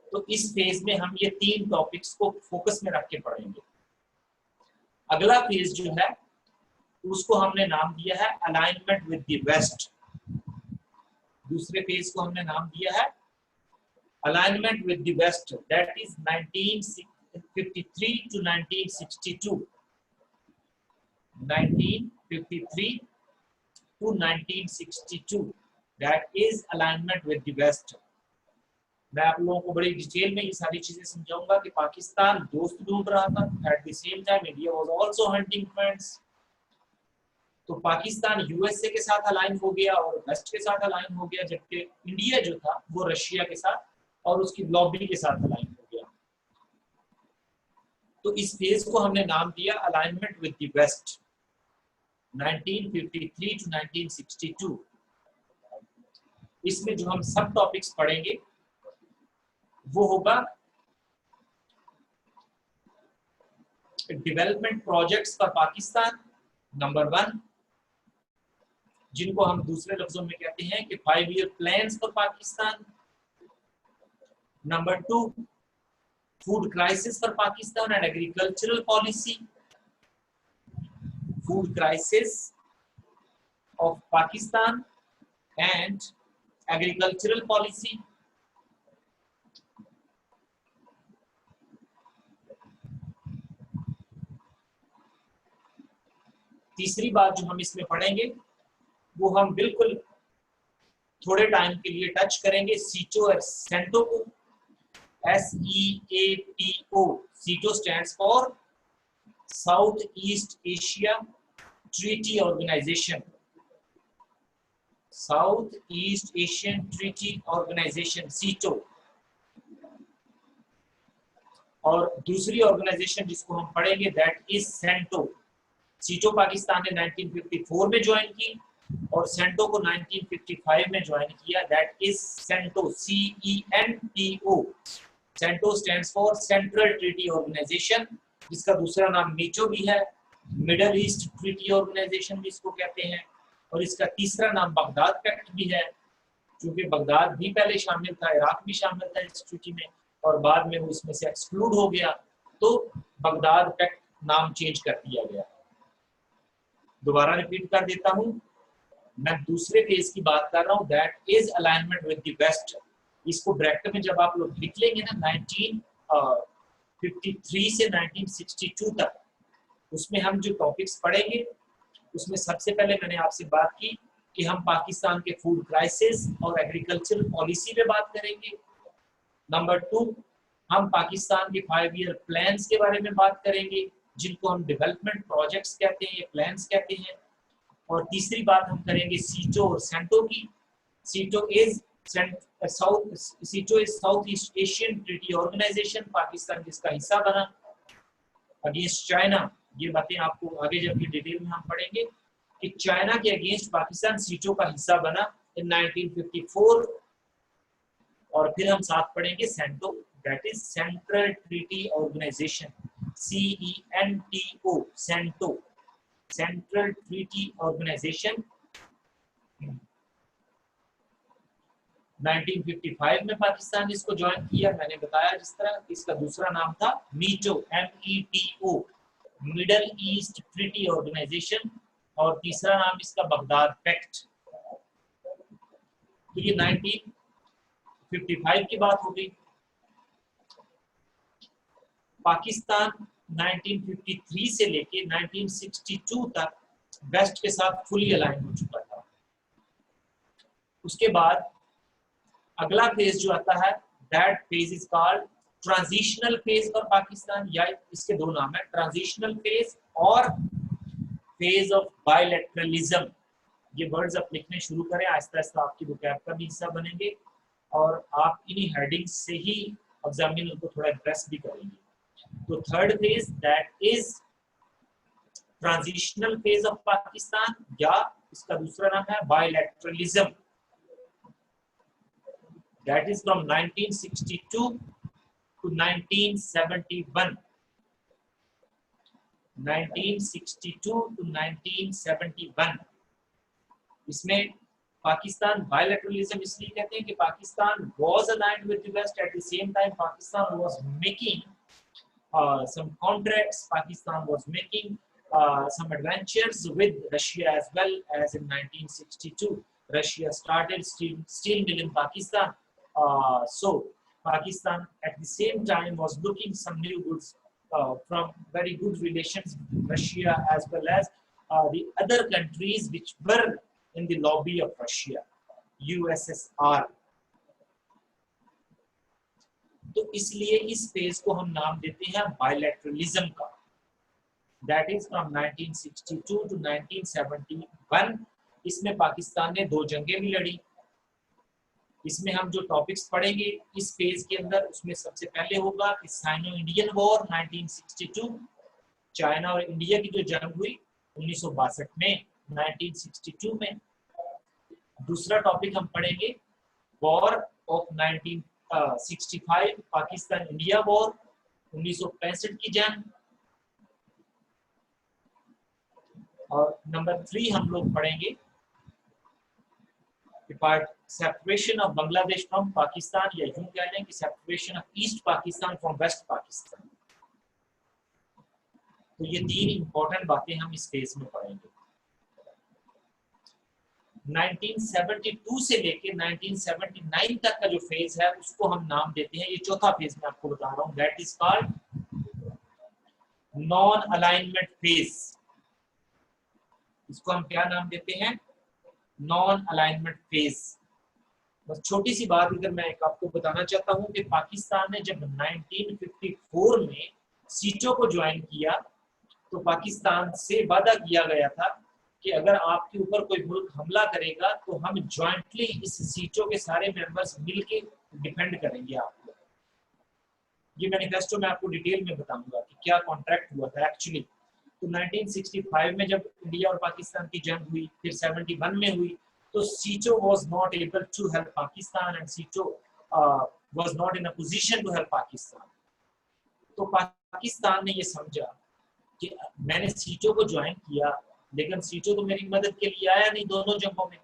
[SPEAKER 2] तो इस फेज में हम ये 3 टॉपिक्स को फोकस में रख के पढ़ेंगे। अगला फेज जो है उसको हमने नाम दिया है अलाइनमेंट विद द वेस्ट। दूसरे फेज को हमने नाम दिया है alignment with the West, that is 1953 to 1962. 1953 to 1962, that is alignment with the West. मैं आप लोगों को बड़ी डिटेल में ये सारी चीजें समझाऊंगा कि पाकिस्तान दोस्त ढूंढ रहा था, at the same time India was also hunting friends. तो पाकिस्तान यूएसए के साथ अलाइन हो गया और वेस्ट के साथ अलाइन हो गया, जबकि इंडिया जो था वो रशिया के साथ और उसकी लॉबी के साथ अलाइन हो गया। तो इस फेज को हमने नाम दिया alignment with the West 1953 to 1962। इसमें जो हम सब टॉपिक्स पढ़ेंगे वो होगा development projects for Pakistan number 1, जिनको हम दूसरे लफ्जों में कहते हैं कि 5 year plans for Pakistan. Number 2, food crisis for Pakistan and agricultural policy. Food crisis of Pakistan and agricultural policy. तीसरी बात जो हम इसमें पढ़ेंगे वो हम बिल्कुल थोड़े टाइम के लिए टच करेंगे सीटो और सेंटो को। SEATO, CETO stands for South East Asia Treaty Organization. South East Asian Treaty Organization, CETO। और दूसरी ऑर्गेनाइजेशन जिसको हम पढ़ेंगे दैट इज सेंटो। सीटो पाकिस्तान ने 1954 में ज्वाइन की और सेंटो को 1955 में ज्वाइन किया, that is CENTO, CENTO। CENTO stands for central treaty organisation जिसका दूसरा नाम मीचो भी है, मिडल ईस्ट ट्रीटी ऑर्गेनाइजेशन भी इसको कहते हैं, और इसका तीसरा नाम बगदाद पैक्ट भी है, क्योंकि बगदाद भी पहले शामिल था, इराक भी शामिल था इस ट्रीटी में, और बाद में वो इसमें से एक्सक्लूड हो गया, तो बगदाद पैक्ट नाम चेंज कर दिया गया। दोबारा रिपीट कर देता हूँ, मैं दूसरे फेज की बात कर रहा हूँ, that is alignment with the West. इसको ब्रैकेट में जब आप लोग लिख लेंगे ना 1953 से 1962 तक, उसमें हम जो टॉपिक्स पढ़ेंगे उसमें सबसे पहले मैंने आपसे बात की कि हम पाकिस्तान के फूड क्राइसिस और एग्रीकल्चरल पॉलिसी पे बात करेंगे। नंबर 2, हम पाकिस्तान के 5 ईयर प्लान्स के बारे में बात करेंगे, जिनको हम डेवलपमेंट प्रोजेक्ट्स कहते हैं, ये प्लान्स कहते हैं। और तीसरी बात हम करेंगे सीटो और सेंटो की। SEATO is south east Asian treaty organisation, Pakistan जिसका हिस्सा बना अगेंस्ट चाइना। ये बातें आपको आगे जब ये डिटेल में हम पढ़ेंगे कि चाइना के अगेंस्ट पाकिस्तान सीटो का हिस्सा बना इन 1954। और फिर हम साथ पढ़ेंगे CENTO, that is central treaty organisation, CENTO, CENTO, central treaty organisation. 1955 में पाकिस्तान इसको ज्वाइन किया, मैंने बताया जिस तरह। इसका दूसरा नाम था METO, METO, Middle East treaty organisation, और तीसरा नाम इसका बगदाद पैक्ट। तो ये 1955 की बात हो गई। पाकिस्तान 1953 से लेके 1962 तक वेस्ट के साथ फुली अलाइन हो चुका था। उसके बाद अगला फेज जो आता है, that phase is called transitional phase for Pakistan, या इसके दो नाम है, ट्रांजिशनल फेज और फेज ऑफ बायलैटरलिज्म। ये वर्ड्स आप लिखने शुरू करें, आहिस्ता आहिस्ता आपकी वोकैब का भी हिस्सा बनेंगे, और आप इन्हीं हेडिंग्स से ही एग्जामिनर को थोड़ा इंप्रेस भी करेंगे। तो third phase, that is transitional phase of Pakistan, या इसका दूसरा नाम है बायलैटरलिज्म। That is from 1962 to 1971. 1962 to 1971. इसमें पाकिस्तान बायलैटरलिज्म इसलिए कहते हैं कि Pakistan was aligned with the West, at the same time Pakistan was making some contracts, Pakistan was making some adventures with Russia as well, as in 1962 Russia started steel mill in Pakistan. So Pakistan at the same time was looking some new goods from very good relations with Russia, as well as the other countries which were in the lobby of Russia, USSR. तो इसलिए इस phase को हम नाम देते हैं बायलैटरलिज्म का। That is from 1962 to 1971. इसमें पाकिस्तान ने 2 जंगें भी लड़ी। इसमें हम जो टॉपिक्स पढ़ेंगे इस फेज के अंदर, उसमें सबसे पहले होगा कि साइनो इंडियन वॉर 1962, चाइना और इंडिया की जो जंग हुई 1962 में, 1962 में। दूसरा टॉपिक हम पढ़ेंगे war of 1965, Pakistan India war, 1965 की जंग। और नंबर 3 हम लोग पढ़ेंगे separation of Bangladesh from Pakistan, या यूं कह लें कि separation of East Pakistan from West Pakistan. तो ये 3 इंपॉर्टेंट बातें हम इस फेज में पढ़ेंगे। 1972 से लेके 1979 तक का जो फेज है उसको हम नाम देते हैं, ये चौथा फेज मैं आपको बता रहा हूँ, that is called non alignment phase. इसको हम क्या नाम देते हैं? Non alignment phase. बस छोटी सी बात इधर मैं एक आपको बताना चाहता हूं कि पाकिस्तान ने जब 1954 में सीटो को ज्वाइन किया तो पाकिस्तान से वादा किया गया था कि अगर आपके ऊपर कोई मुल्क हमला करेगा तो हम ज्वाइंटली इस सीटो के सारे मेंबर्स मिलके डिफेंड करेंगे आपको। ये मैनिफेस्टो में आपको डिटेल में बताऊंगा कि क्या कॉन्ट्रैक्ट हुआ था एक्चुअली। तो 1965 में जब इंडिया और पाकिस्तान की जंग हुई, फिर 71 में हुई, तो सीटो was not able to help Pakistan and सीटो was not in a position to help Pakistan। तो पाकिस्तान ने ये समझा कि मैंने सीटों को ज्वाइन किया, लेकिन सीटों तो मेरी मदद के लिए आया नहीं दोनों जंगों में,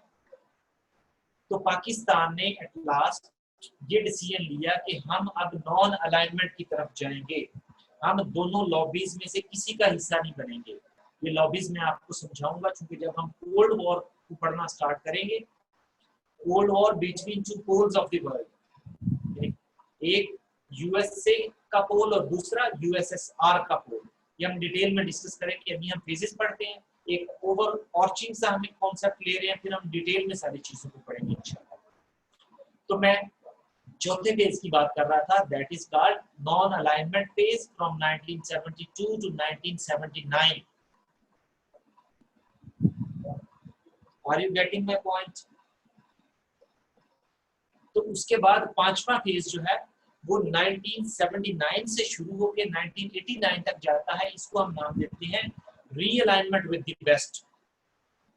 [SPEAKER 2] तो पाकिस्तान ने एट लास्ट ये डिसीजन लिया कि हम अब नॉन अलाइनमेंट की तरफ जाएंगे, हम दोनों लॉबीज में से किसी का हिस्सा नहीं बनेंगे। ये लॉबीज मैं आपको समझाऊंगा, क्योंकि जब हम कोल्ड वॉर को पढ़ना स्टार्ट करेंगे, cold war between two poles of the world, एक यूएसए का पोल और दूसरा यूएसएसआर का पोल, ये हम डिटेल में डिस्कस करेंगे। अभी हम फेजेस पढ़ते हैं, एक ओवर ऑर्चिंग सा हम एक कॉन्सेप्ट ले रहे हैं, फिर हम डिटेल में सारी चीजों को पढ़ेंगे इंशाल्लाह। तो मैं चौथे फेज की बात कर रहा था, that is called non alignment phase from 1972 to 1979। Are you getting my point? तो उसके बाद पांचवा फेज जो है वो 1979 से शुरू होकर 1989 तक जाता है, इसको हम नाम देते हैं रीअलाइनमेंट विद द वेस्ट।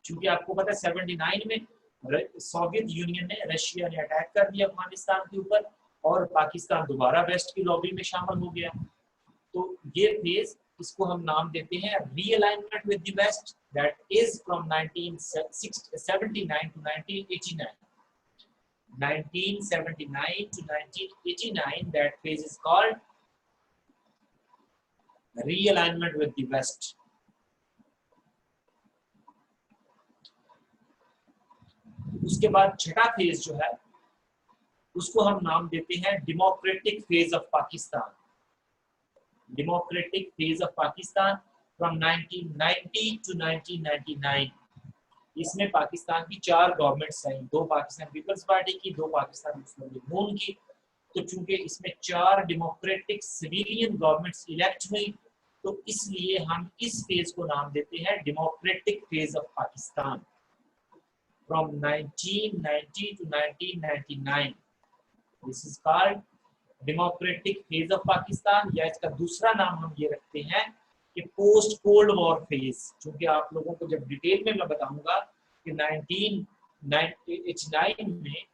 [SPEAKER 2] क्योंकि आपको पता है 79 में सोवियत यूनियन ने, रशिया ने अटैक कर दिया अफगानिस्तान के ऊपर और पाकिस्तान दोबारा वेस्ट की लॉबी में शामिल हो गया। तो ये फेज, इसको हम नाम देते हैं realignment with the West, that is from 1979 to 1989। 1979 to 1989, that phase is called realignment with the West. उसके बाद छठा फेज जो है उसको हम नाम देते हैं democratic phase of Pakistan. Democratic phase of Pakistan from 1990 to 1999। इसमें पाकिस्तान की 4 गवर्नमेंट्स आई, 2 पाकिस्तान पीपल्स पार्टी की, 2 पाकिस्तान मुस्लिम लीग नून की। तो चूंकि इसमें 4 डेमोक्रेटिक सिविलियन गवर्नमेंट्स इलेक्ट हुई, तो इसलिए हम इस फेज को नाम देते हैं democratic phase of Pakistan from 1990 to 1999। This is called democratic phase of Pakistan, या इसका दूसरा नाम हम ये रखते हैं कि पोस्ट कोल्ड वॉर फेज। क्योंकि आप लोगों को जब डिटेल में मैं बताऊंगा कि 1989 में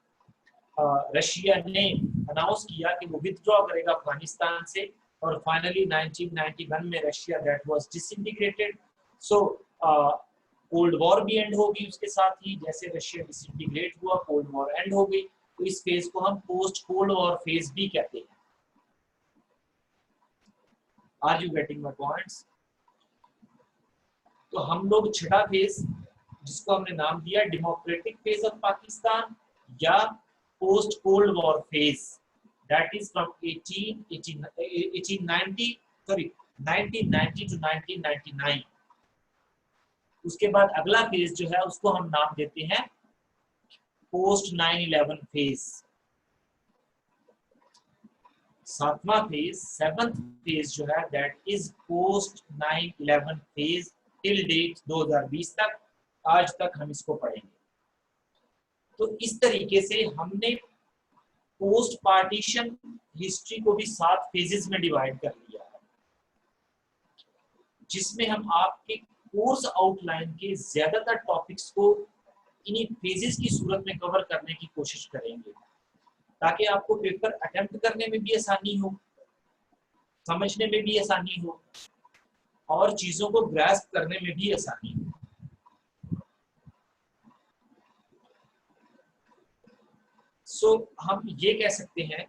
[SPEAKER 2] रशिया ने अनाउंस किया कि वो विथड्रॉ करेगा अफगानिस्तान से, और फाइनली 1991 में Russia that was disintegrated. So cold war भी एंड हो गई उसके साथ ही, जैसे रशिया डिसइंटीग्रेट हुआ कोल्ड वॉर एंड हो गई। तो इस फेज को हम पोस्ट कोल्ड वॉर फेज भी कहते हैं। Are you getting my points? तो हम लोग छठा फेज, जिसको हमने नाम दिया डेमोक्रेटिक फेज ऑफ पाकिस्तान या post cold war phase, that is from 1990 to 1999। उसके बाद अगला फेज जो है उसको हम नाम देते हैं पोस्ट 9/11 फेज। सातवां फेज, 7th फेज जो है that is post 9/11 phase till date 2020 तक। आज तक हम इसको पढ़ेंगे। तो इस तरीके से हमने पोस्ट पार्टीशन हिस्ट्री को भी 7 फेजेस में डिवाइड कर लिया है, जिसमें हम आपके कोर्स आउटलाइन के ज्यादातर टॉपिक्स को इन्हीं फेजेस की सूरत में कवर करने की कोशिश करेंगे, ताकि आपको पेपर अटेम्प्ट करने में भी आसानी हो, समझने में भी आसानी हो और चीजों को ग्रास्प करने में भी आसानी हो। हम ये कह सकते हैं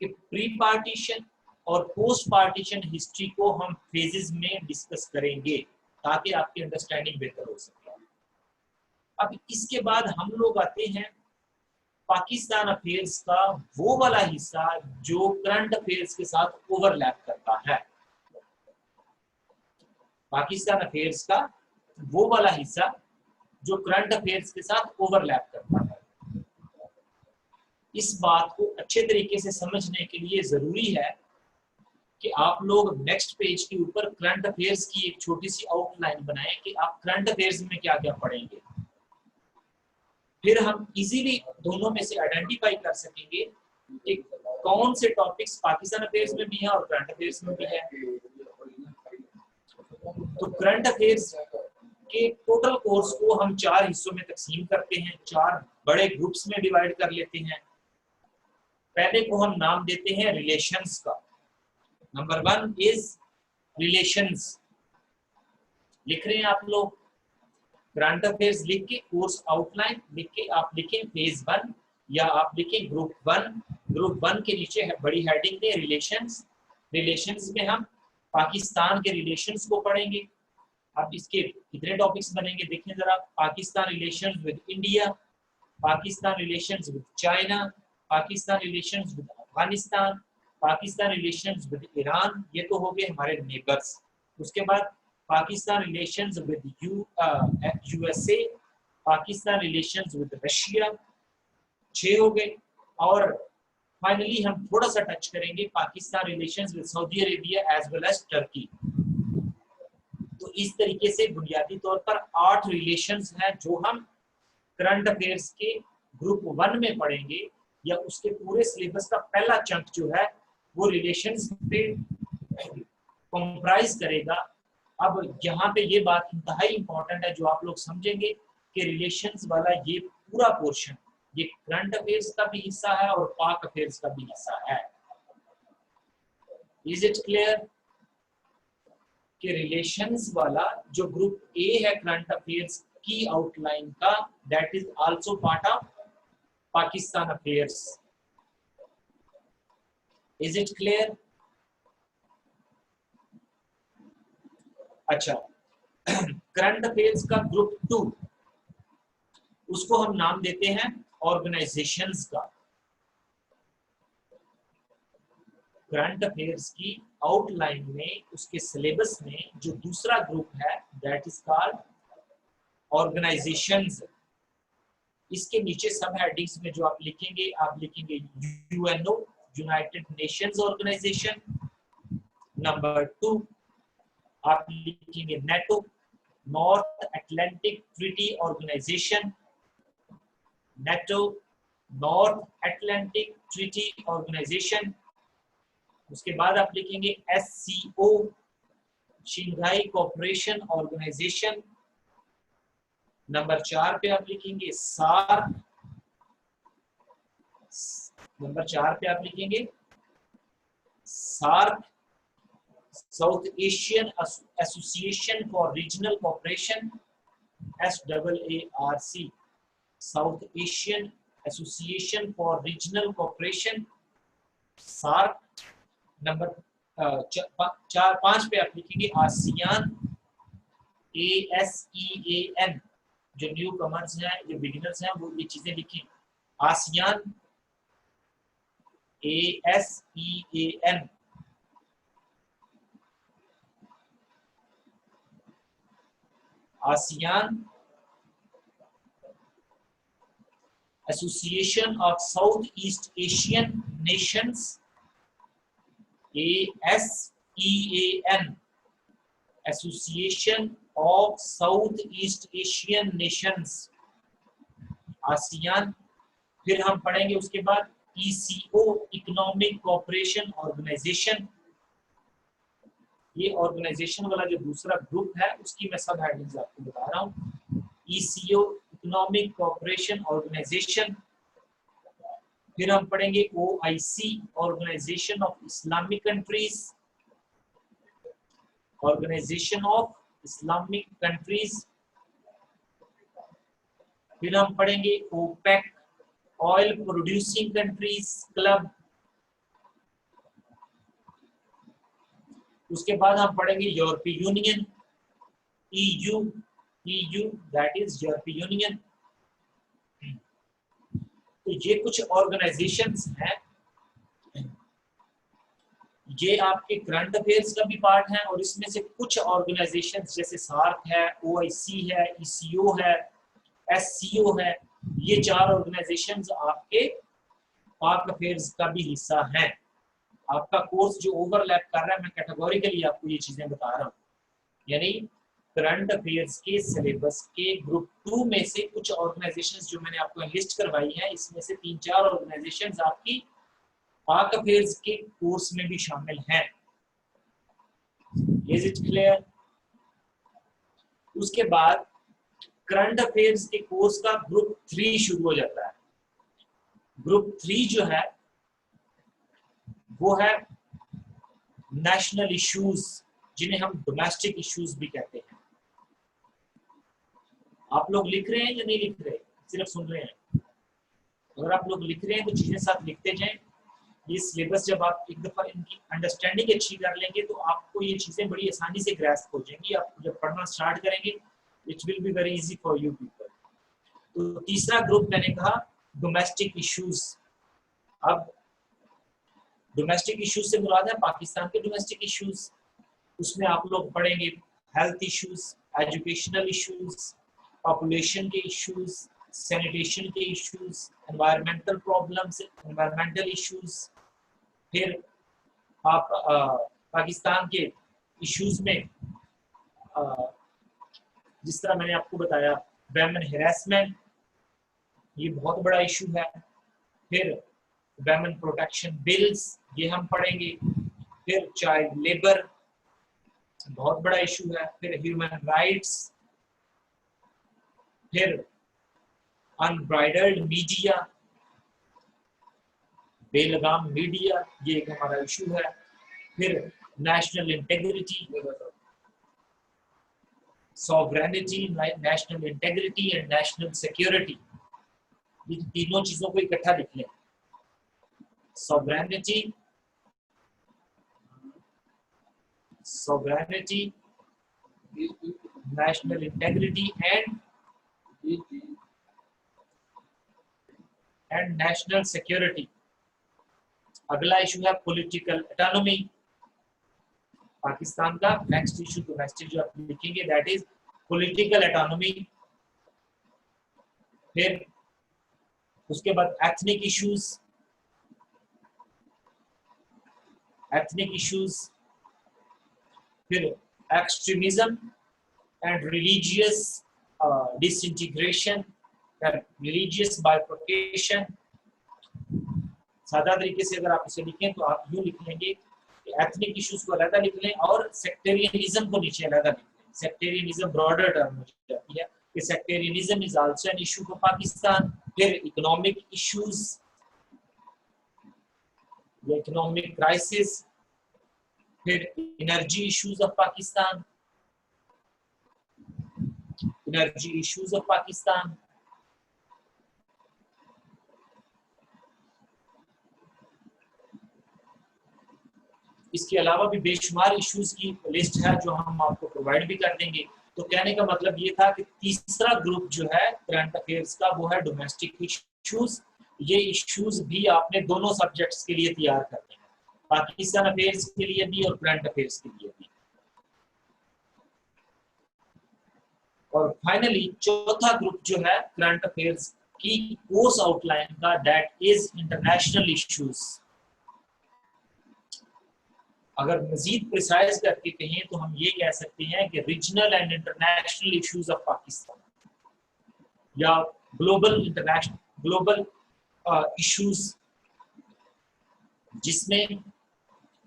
[SPEAKER 2] कि प्री पार्टीशन और पोस्ट पार्टीशन हिस्ट्री को हम फेजेस में डिस्कस करेंगे, ताकि आपकी अंडरस्टैंडिंग बेहतर हो सके। अब इसके बाद हम लोग आते हैं पाकिस्तान अफेयर्स का वो वाला हिस्सा जो करंट अफेयर्स के साथ ओवरलैप करता है। पाकिस्तान अफेयर्स का वो वाला हिस्सा जो करंट अफेयर्स के साथ ओवरलैप करता है। इस बात को अच्छे तरीके से समझने के लिए जरूरी है कि आप लोग नेक्स्ट पेज के ऊपर करंट अफेयर्स की एक छोटी सी आउटलाइन बनाएं कि आप करंट अफेयर्स में क्या क्या पढ़ेंगे। फिर हम इजीली दोनों में से आइडेंटिफाई कर सकेंगे कि कौन से टॉपिक्स पाकिस्तान अफेयर्स में भी हैं और करंट अफेयर्स में भी है। तो करंट अफेयर्स के टोटल कोर्स को हम 4 हिस्सों में तकसीम करते हैं, 4 बड़े ग्रुप्स में डिवाइड कर लेते हैं। पहले को हम नाम देते हैं रिलेशंस का, नंबर 1 इज रिलेशंस। लिख रहे हैं आप लोग, करंट अफेयर्स लिख के कोर्स आउटलाइन लिख के आप लिखें फेज 1 या आप लिखें ग्रुप 1। ग्रुप 1 के नीचे बड़ी हेडिंग में रिलेशंस। रिलेशंस में हम पाकिस्तान के रिलेशंस को पढ़ेंगे। अब इसके कितने टॉपिक्स बनेंगे देखें जरा। Pakistan relations with India, Pakistan relations with China, Pakistan relations with Afghanistan, Pakistan relations with Iran, ये तो हो गए हमारे नेबर्स। उसके बाद Pakistan relations with USA, Pakistan relations with Russia, 6 हो गए। और फाइनली हम थोड़ा सा टच करेंगे Pakistan relations with Saudi Arabia as well as Turkey. तो इस तरीके से बुनियादी तौर पर 8 रिलेशंस हैं जो हम करंट अफेयर्स के ग्रुप 1 में पढ़ेंगे, या उसके पूरे सिलेबस का पहला चंक जो है वो रिलेशंस पे कंप्राइज करेगा। अब यहाँ पे ये बात इंतहाई इंपॉर्टेंट है जो आप लोग समझेंगे कि रिलेशंस वाला ये पूरा पोर्शन ये करंट अफेयर्स का भी हिस्सा है और पाक अफेयर्स का भी हिस्सा है। इज इट क्लियर कि रिलेशंस वाला जो ग्रुप ए है करंट अफेयर्स की आउटलाइन का, that is also part of Pakistan affairs. Is it clear? अच्छा, करंट अफेयर्स का ग्रुप 2, उसको हम नाम देते हैं ऑर्गेनाइजेशंस का। करंट अफेयर्स की आउटलाइन में उसके सिलेबस में जो दूसरा ग्रुप है दैट इज कॉल्ड ऑर्गेनाइजेशंस। इसके नीचे सब हेडिंग्स में जो आप लिखेंगे UNO, United Nations Organisation. Number 2 आप लिखेंगे NATO, North Atlantic Treaty Organisation. NATO, North Atlantic Treaty Organisation. उसके बाद आप लिखेंगे SCO, Shanghai Cooperation Organisation. Number 4 पे आप लिखेंगे सार्क। नंबर 4 पे आप लिखेंगे SAARC, South Asian Association for Regional Cooperation, SAARC, South Asian Association for Regional Cooperation, SAARC. Number 5 पे आप लिखेंगे आसियान, ASEAN। जो न्यू कमर्स हैं, जो बिगिनर्स हैं, वो ये चीजें लिखें, ASEAN, ASEAN। ASEAN, Association of South east Asian Nations, ASEAN, Association of South east Asian Nations, ASEAN. फिर हम पढ़ेंगे उसके बाद ECO, इकोनॉमिक कोऑपरेशन ऑर्गेनाइजेशन। ये ऑर्गेनाइजेशन वाला जो दूसरा ग्रुप है उसकी मैं सब हेडिंग्स आपको बता रहा हूँ। ECO, Economic Cooperation Organisation. फिर हम पढ़ेंगे OIC, Organisation of Islamic Countries, Organisation of Islamic Countries. फिर हम पढ़ेंगे OPEC, oil producing countries club. उसके बाद हम पढ़ेंगे यूरोपीय यूनियन, EU, दैट इज यूरोपीय यूनियन। तो ये कुछ ऑर्गेनाइजेशंस हैं, ये आपके करंट अफेयर्स का भी पार्ट है, और इसमें से कुछ ऑर्गेनाइजेशंस जैसे सार्क है, OIC है, ECO है, SCO है, ये 4 ऑर्गेनाइजेशंस आपके पाक अफेयर्स का भी हिस्सा हैं। आपका कोर्स जो ओवरलैप कर रहा है, मैं कैटेगोरिकली आपको ये चीजें बता रहा हूँ। यानी करंट अफेयर्स के सिलेबस के ग्रुप 2 में से कुछ ऑर्गेनाइजेशंस जो मैंने आपको लिस्ट करवाई है, इसमें से 3-4 ऑर्गेनाइजेशंस आपकी पाक अफेयर्स के कोर्स में भी शामिल हैं। Is it clear? उसके बाद करंट अफेयर्स के कोर्स का ग्रुप 3 शुरू हो जाता है। ग्रुप 3 जो है वो है नेशनल इश्यूज जिन्हें हम डोमेस्टिक इश्यूज भी कहते हैं। आप लोग लिख रहे हैं या नहीं लिख रहे, सिर्फ सुन रहे हैं? अगर आप लोग लिख रहे हैं तो चीजें साथ लिखते जाएं। ये सिलेबस जब आप एक दफा इनकी अंडरस्टैंडिंग अच्छी कर लेंगे तो आपको ये चीजें बड़ी आसानी से ग्रैस्प हो जाएंगी। आप जब पढ़ना स्टार्ट करेंगे it will be very easy for you people. तो तीसरा ग्रुप मैंने कहा डोमेस्टिक इश्यूज। अब डोमेस्टिक इश्यूज से मुराद है पाकिस्तान के डोमेस्टिक इश्यूज। उसमें आप लोग पढ़ेंगे health issues, educational issues, population के इश्यूज, सैनिटेशन के issues, environmental problems, environmental issues. फिर आप पाकिस्तान के इश्यूज में जिस तरह मैंने आपको बताया वेमेन हैरेसमेंट, ये बहुत बड़ा इशू है। फिर वेमेन प्रोटेक्शन बिल्स, ये हम पढ़ेंगे। फिर चाइल्ड लेबर, बहुत बड़ा इशू है। फिर ह्यूमन राइट्स, फिर अनब्राइडल्ड मीडिया, बेलगाम मीडिया, ये एक हमारा इशू है। फिर national integrity, sovereignty, national integrity and national security, ये तीनों चीजों को इकट्ठा लिख लें। sovereignty, national integrity and national security। अगला इशू है पॉलिटिकल ऑटोनॉमी पाकिस्तान का। नेक्स्ट इशू डोमेस्टिक जो आप लिखेंगे दैट इज पॉलिटिकल ऑटोनॉमी। फिर उसके बाद एथनिक इश्यूज, फिर extremism and religious disintegration, religious bifurcation. सादा तरीके से अगर आप इसे लिखें तो आप यूं लिख लेंगे कि एथनिक इश्यूज को अलग लिख लें और सेक्टेरियनिज्म को नीचे अलग लिख लें। सेक्टेरियनिज्म ब्रॉडर टर्म हो जाती है कि sectarianism is also an issue for Pakistan. फिर इकोनॉमिक इश्यूज, इकोनॉमिक क्राइसिस, फिर एनर्जी इश्यूज ऑफ पाकिस्तान, इसके अलावा भी बेशुमार इश्यूज की लिस्ट है जो हम आपको प्रोवाइड भी कर देंगे। तो कहने का मतलब ये था कि तीसरा ग्रुप जो है करंट अफेयर्स का वो है डोमेस्टिक इश्यूज। ये इश्यूज भी आपने दोनों सब्जेक्ट्स के लिए तैयार करने हैं, पाकिस्तान अफेयर्स के लिए भी और करंट अफेयर्स के लिए भी। और फाइनली चौथा ग्रुप जो है करंट अफेयर्स की कोर्स आउटलाइन का दैट इज इंटरनेशनल इश्यूज। अगर मजीद प्रिसाइज करके कहें तो हम ये कह सकते हैं कि regional and international issues of Pakistan या ग्लोबल इश्यूज, जिसमें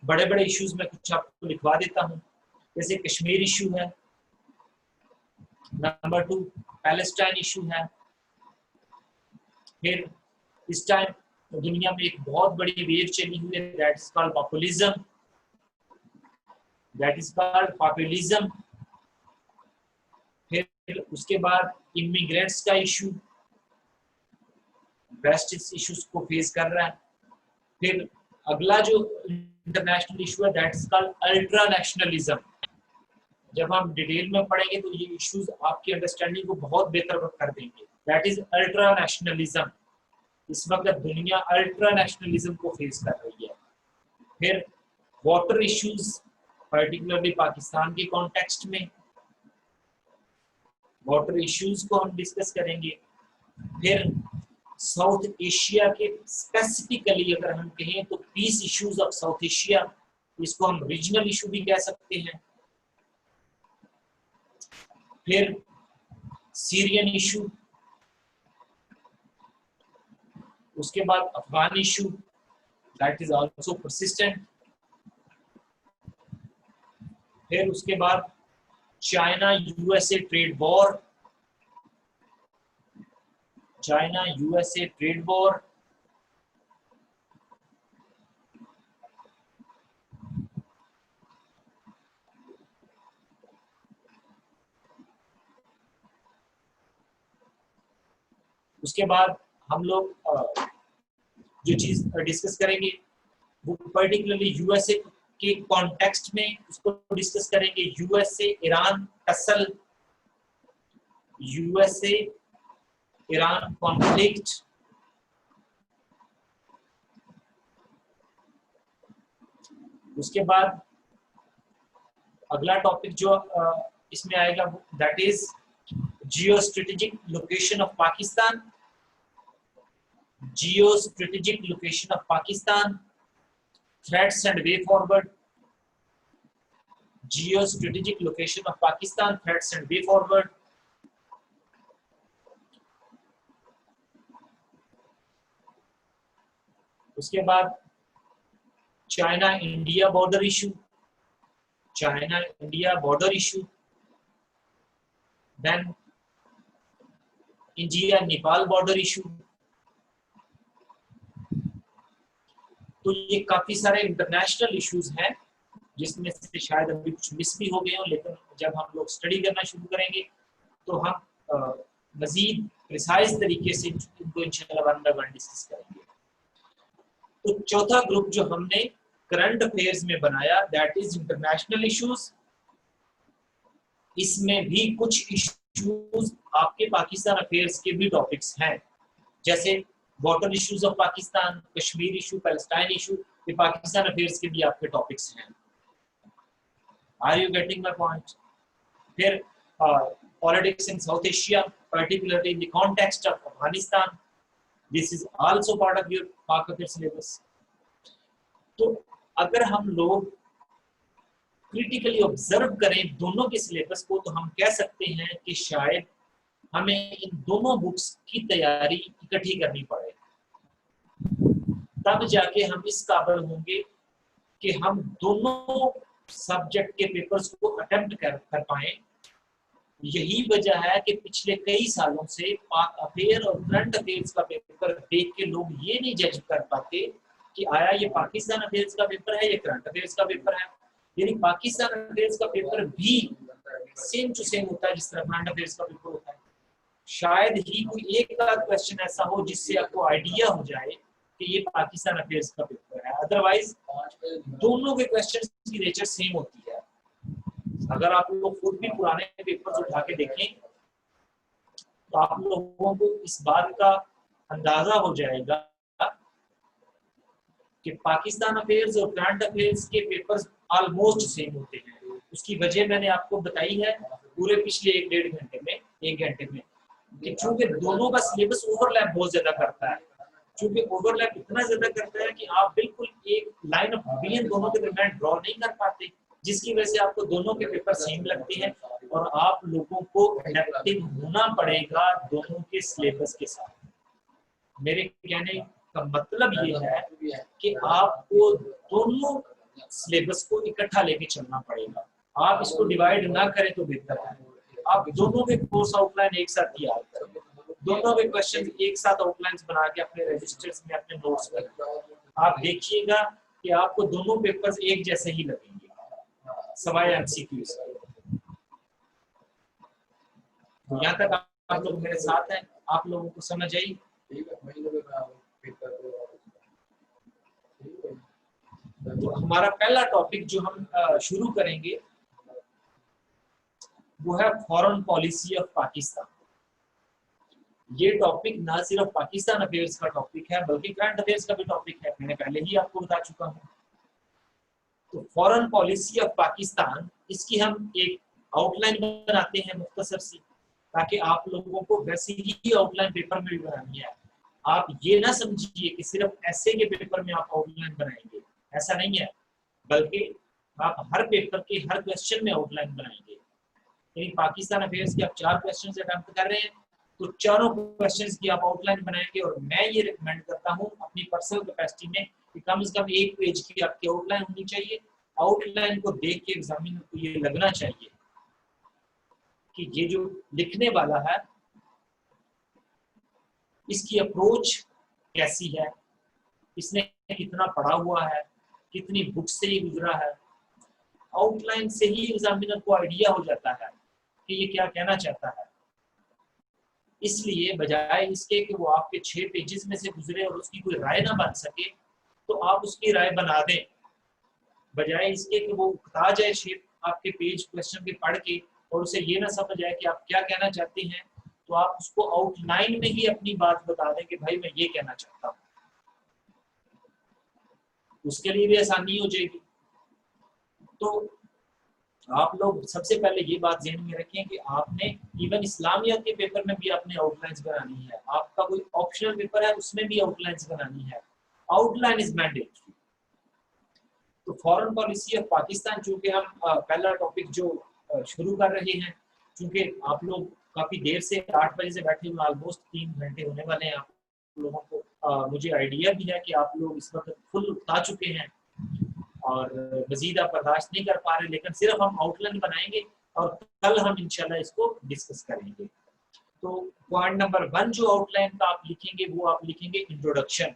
[SPEAKER 2] बड़े बड़े इश्यूज में कुछ आपको लिखवा देता हूं। जैसे कश्मीर इशू है, नंबर 2 पैलेस्टाइन इशू है। फिर इस टाइम दुनिया में एक बहुत बड़ी वेव चली हुई है दैट इज कॉल्ड पॉपुलिज्म। फिर उसके बाद इमिग्रेंट्स का इशू, वेस्ट इस इश्यूज को फेस कर रहा है। फिर अगला जो इंटरनेशनल इशू है that is called ultra nationalism. जब हम डिटेल में पढ़ेंगे तो ये इश्यूज आपकी अंडरस्टैंडिंग को बहुत बेहतर कर देंगे। That is ultra nationalism. इस वक्त दुनिया अल्ट्रा नेशनलिज्म को फेस कर रही है। फिर वाटर इश्यूज, पर्टिकुलरली पाकिस्तान के कॉन्टेक्स्ट में वाटर इश्यूज को हम डिस्कस करेंगे। फिर साउथ एशिया के स्पेसिफिकली अगर हम कहें तो peace issues of South Asia, इसको हम रीजनल इशू भी कह सकते हैं। फिर सीरियन इशू, उसके बाद Afghan issue that is also persistent. फिर उसके बाद चाइना यूएसए ट्रेड वॉर, उसके बाद हम लोग जो चीज डिस्कस करेंगे वो पर्टिकुलरली यूएसए के कॉन्टेक्स्ट में उसको डिस्कस करेंगे। USA Iran tussle, USA Iran conflict, उसके बाद अगला टॉपिक जो इसमें आएगा that is geo strategic location of Pakistan, geo strategic location of Pakistan, threats and way forward, geostrategic location of Pakistan, threats and way forward, उसके बाद China India border issue, China India border issue, then India Nepal border issue. तो ये काफी सारे international issues हैं जिसमें से शायद अभी कुछ मिस भी हो गए हो, लेकिन जब हम लोग स्टडी करना शुरू करेंगे तो हम मजीद प्रिसाइज तरीके से इनको इंशाल्लाह वन बाय वन डिस्कस करेंगे। तो चौथा ग्रुप जो हमने करंट अफेयर्स में बनाया दैट इज इंटरनेशनल इश्यूज। इसमें भी कुछ इश्यूज आपके पाकिस्तान अफेयर्स के भी टॉपिक्स हैं, जैसे water issues of Pakistan, Kashmir issue, Palestine issue, ये पाकिस्तान अफेयर्स के भी आपके टॉपिक्स हैं। Are you getting my point? फिर politics in South Asia, particularly in the context of Afghanistan, this is also part of your Pak affair syllabus. तो अगर हम लोग क्रिटिकली ऑब्जर्व करें दोनों के सिलेबस को तो हम कह सकते हैं कि शायद हमें इन दोनों बुक्स की तैयारी इकट्ठी करनी पड़े, तब जाके हम इस काबिल होंगे कि हम दोनों सब्जेक्ट के पेपर्स को अटेम्प्ट कर पाए। यही वजह है कि पिछले कई सालों से पाक अफेयर और करंट अफेयर्स का पेपर देख के लोग ये नहीं जज कर पाते कि आया ये पाकिस्तान अफेयर्स का पेपर है या करंट अफेयर्स का पेपर है। यानी पाकिस्तान अफेयर्स का पेपर भी सेम टू सेम होता है जिस तरह करंट अफेयर्स का पेपर होता है। शायद ही कोई एक आध क्वेश्चन ऐसा हो जिससे आपको आइडिया हो जाए कि ये पाकिस्तान अफेयर्स का पेपर है, अदरवाइज दोनों के क्वेश्चंस की नेचर सेम होती है। अगर आप लोग खुद भी पुराने पेपर्स उठा के देखें तो आप लोगों को इस बात का अंदाजा हो जाएगा कि पाकिस्तान अफेयर्स और करंट अफेयर्स के पेपर्स ऑलमोस्ट सेम होते हैं। उसकी वजह मैंने आपको बताई है पूरे पिछले एक घंटे में कि चूंकि दोनों का सिलेबस ओवरलैप बहुत ज्यादा करता है, चूंकि ओवरलैप इतना ज्यादा करता है कि आप बिल्कुल एक लाइन ऑफ ऑपिनियन दोनों के दरमियान ड्रॉ नहीं कर पाते, जिसकी वजह से आपको दोनों के पेपर सेम लगते हैं और आप लोगों को अडेप्टिव होना पड़ेगा दोनों के सिलेबस के साथ। मेरे कहने का मतलब ये है कि आपको दोनों सिलेबस को इकट्ठा लेके चलना पड़ेगा। आप इसको डिवाइड ना करें तो बेहतर है। आप दोनों के कोर्स आउटलाइन एक साथ तैयार करें, दोनों के क्वेश्चन एक साथ आउटलाइंस बना के अपने रजिस्टर्स में अपने नोट्स में आप देखिएगा कि आपको दोनों पेपर्स एक जैसे ही लगेंगे सवाए एमसीक्यू से। तो यहाँ तक आप लोग मेरे साथ हैं, आप लोगों को समझ आई? तो हमारा पहला टॉपिक जो हम शुरू करेंगे वो है फॉरेन पॉलिसी ऑफ पाकिस्तान। ये टॉपिक ना सिर्फ पाकिस्तान अफेयर्स का टॉपिक है बल्कि करंट अफेयर्स का भी टॉपिक है, मैंने पहले ही आपको बता चुका हूँ। तो फॉरेन पॉलिसी ऑफ पाकिस्तान, इसकी हम एक आउटलाइन बनाते हैं मुख्तसर सी, ताकि आप लोगों को वैसे ही आउटलाइन पेपर में भी बनानी है। आप ये ना समझिए कि सिर्फ ऐसे के पेपर में आप आउटलाइन बनाएंगे, ऐसा नहीं है, बल्कि आप हर पेपर के हर क्वेश्चन में आउटलाइन बनाएंगे। यानी पाकिस्तान अफेयर्स के आप 4 क्वेश्चन अटेम्प्ट कर रहे हैं तो चारों क्वेश्चंस की आप आउटलाइन बनाएंगे। और मैं ये रिकमेंड करता हूँ अपनी पर्सनल कैपेसिटी में कि कम से कम 1 पेज की आपकी आउटलाइन होनी चाहिए। आउटलाइन को देख के एग्जामिनर को ये लगना चाहिए कि ये जो लिखने वाला है इसकी अप्रोच कैसी है, इसने कितना पढ़ा हुआ है, कितनी बुक से ये गुजरा है। आउटलाइन से ही एग्जामिनर को आइडिया हो जाता है कि ये क्या कहना चाहता है। इसलिए बजाय इसके कि वो आपके 6 पेजेस में से गुजरे और उसकी कोई राय ना बन सके, तो आप उसकी राय बना दें। बजाय इसके कि वो उकता जाए शेप आपके पेज क्वेश्चन के पढ़ के और उसे ये ना समझ आए कि आप क्या कहना चाहते हैं, तो आप उसको आउटलाइन में ही अपनी बात बता दें कि भाई मैं ये कहना चाहता हूँ। उसके लिए भी आसानी हो जाएगी। तो आप लोग सबसे पहले ये बात ध्यान में रखें कि आपने इवन इस्लामियत के पेपर में भी आपने आउटलाइंस बनानी है, आपका कोई ऑप्शनल पेपर है उसमें भी आउटलाइंस बनानी है। Outline is mandatory. तो फॉरेन पॉलिसी ऑफ पाकिस्तान, चूंकि हम पहला टॉपिक जो शुरू कर रहे हैं, चूंकि आप लोग काफी देर से 8 बजे से बैठे हुए, ऑलमोस्ट 3 घंटे होने वाले हैं आप लोगों को। मुझे आइडिया भी है कि आप लोग इस वक्त फुल उठा चुके हैं और मजीद आप बर्दाश्त नहीं कर पा रहे, लेकिन सिर्फ हम आउटलाइन बनाएंगे और कल हम इंशाल्लाह इसको डिस्कस करेंगे। तो पॉइंट नंबर 1 जो आउटलाइन का आप लिखेंगे वो आप लिखेंगे इंट्रोडक्शन।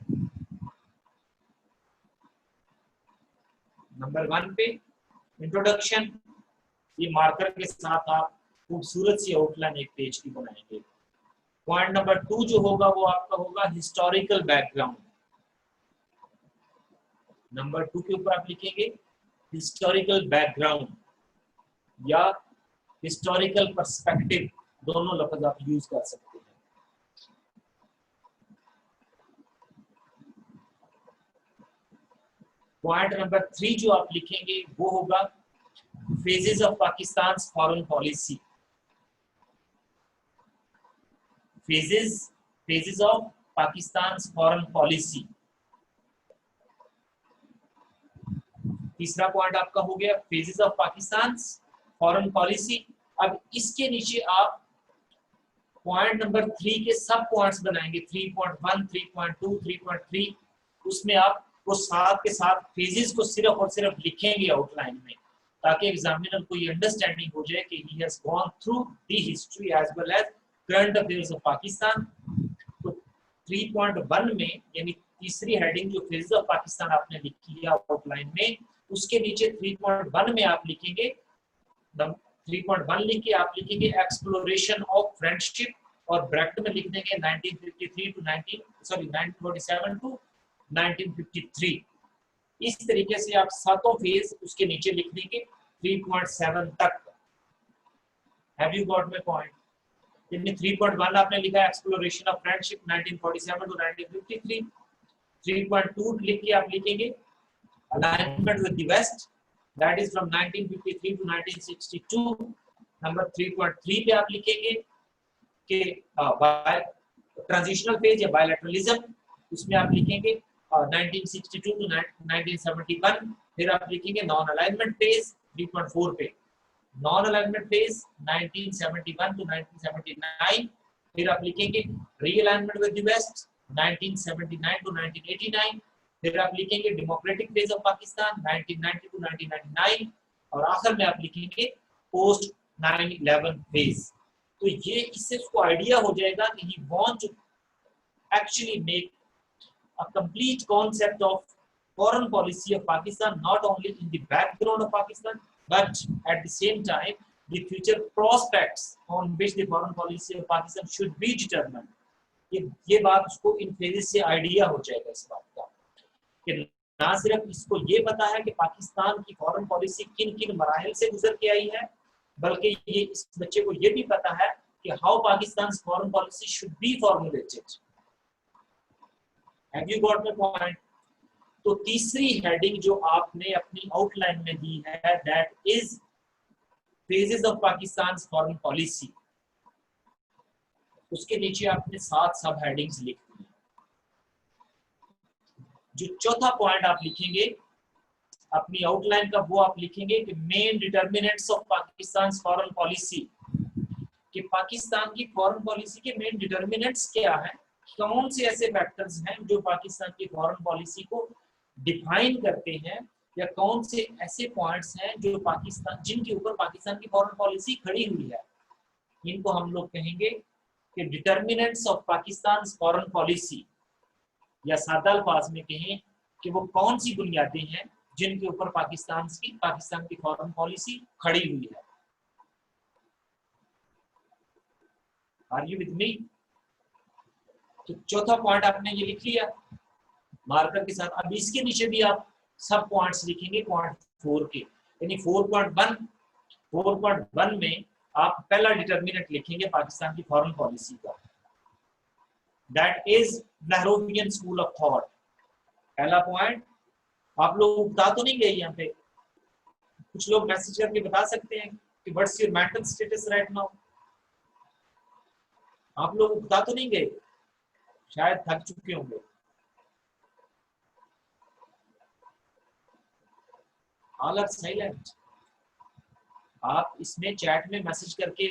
[SPEAKER 2] नंबर 1 पे इंट्रोडक्शन, ये मार्कर के साथ आप खूबसूरत सी आउटलाइन एक पेज की बनाएंगे। पॉइंट नंबर 2 जो होगा वो आपका होगा हिस्टोरिकल बैकग्राउंड। नंबर 2 के ऊपर आप लिखेंगे हिस्टोरिकल बैकग्राउंड या हिस्टोरिकल पर्सपेक्टिव, दोनों लफ्ज आप यूज कर सकते हैं। पॉइंट नंबर 3 जो आप लिखेंगे वो होगा phases of Pakistan foreign policy. Phases of Pakistan foreign policy. तीसरा पॉइंट आपका हो गया phases of Pakistan foreign policy. अब इसके नीचे आप पॉइंट नंबर 3 के सब पॉइंट्स बनाएंगे, 3.1, 3.2, 3.3। उसमें आप वो साथ के साथ फेजेस को सिर्फ और सिर्फ लिखेंगे आउटलाइन में, ताकि एग्जामिनर को ये अंडरस्टैंडिंग हो जाए कि he has gone through the history as well as current affairs of Pakistan. तो 3.1 में यानी तीसरी हेडिंग जो फेजेस ऑफ पाकिस्तान आपने लिखी है आउटलाइन में, उसके नीचे 3.1 में आप लिखेंगे 3.1 लिख के आप लिखेंगे एक्सप्लोरेशन ऑफ फ्रेंडशिप, और ब्रैकेट में लिख देंगे 1947 टू 1953। इस तरीके से आप सातों फेज उसके नीचे लिख देंगे 3.7 तक। Have you got my point? यानी 3.1 आपने लिखा एक्सप्लोरेशन ऑफ फ्रेंडशिप 1947 टू 1953। 3.2 लिख के आप लिखेंगे alignment with the West, that is from 1953 to 1962. Number 3.3 पे आप लिखेंगे कि ट्रांजिशनल फेज या बायलैटरलिज्म, उसमें आप लिखेंगे 1962 टू 1971। फिर आप लिखेंगे नॉन अलाइनमेंट फेज 3.4 पे, नॉन अलाइनमेंट फेज 1971 टू 1979। फिर आप लिखेंगे realignment with the west 1979 to 1989। फिर आप लिखेंगे democratic phase of Pakistan 1990 to 1999, और आखिर में आप लिखेंगे पोस्ट 9/11 फेज। तो ये इससे उसको आइडिया हो जाएगा कि he want to actually make a complete concept of foreign policy of Pakistan, not only in the background of Pakistan but at the same time the future prospects on which the foreign policy of Pakistan should be determined. ये बात उसको in phases से idea हो जाएगा इस बात का कि ना सिर्फ इसको ये पता है कि पाकिस्तान की फॉरेन पॉलिसी किन किन मराहिल से गुजर के आई है, बल्कि ये इस बच्चे को ये भी पता है कि how Pakistan foreign policy should be formulated. Have you got my point? तो तीसरी हेडिंग जो आपने अपनी आउटलाइन में दी है that is phases of Pakistan foreign policy, उसके नीचे आपने 7 सब हेडिंग्स लिख दी। जो चौथा पॉइंट आप लिखेंगे अपनी आउटलाइन का, वो आप लिखेंगे कि main determinants of Pakistan foreign policy, कि पाकिस्तान की फॉरेन पॉलिसी के मेन डिटरमिनेंट्स क्या हैं, कौन से ऐसे फैक्टर्स हैं जो पाकिस्तान की फॉरेन पॉलिसी को डिफाइन करते हैं, या कौन से ऐसे पॉइंट्स हैं जो पाकिस्तान जिनके ऊपर पाकिस्तान की फॉरेन पॉलिसी खड़ी हुई है। इनको हम लोग कहेंगे कि determinants of Pakistan foreign policy, या सादा अल्फाज में कहें कि वो कौन सी बुनियादें हैं जिनके ऊपर पाकिस्तान की फॉरेन पॉलिसी खड़ी हुई है। Are you with me? तो चौथा पॉइंट आपने ये लिख लिया मार्कर के साथ। अब इसके नीचे भी आप सब पॉइंट्स लिखेंगे पॉइंट 4 के, यानी 4.1 में आप पहला डिटर्मिनेंट लिखेंगे पाकिस्तान की फॉरेन पॉलिसी का, that is Nehruvian school of thought. पहला पॉइंट आप लोग उगता तो नहीं गए यहाँ पे? कुछ लोग मैसेज करके बता सकते हैं कि what's your mental status right now? आप लोग उगता तो नहीं गए? शायद थक चुके होंगे। All are silent. आप इसमें चैट में मैसेज करके,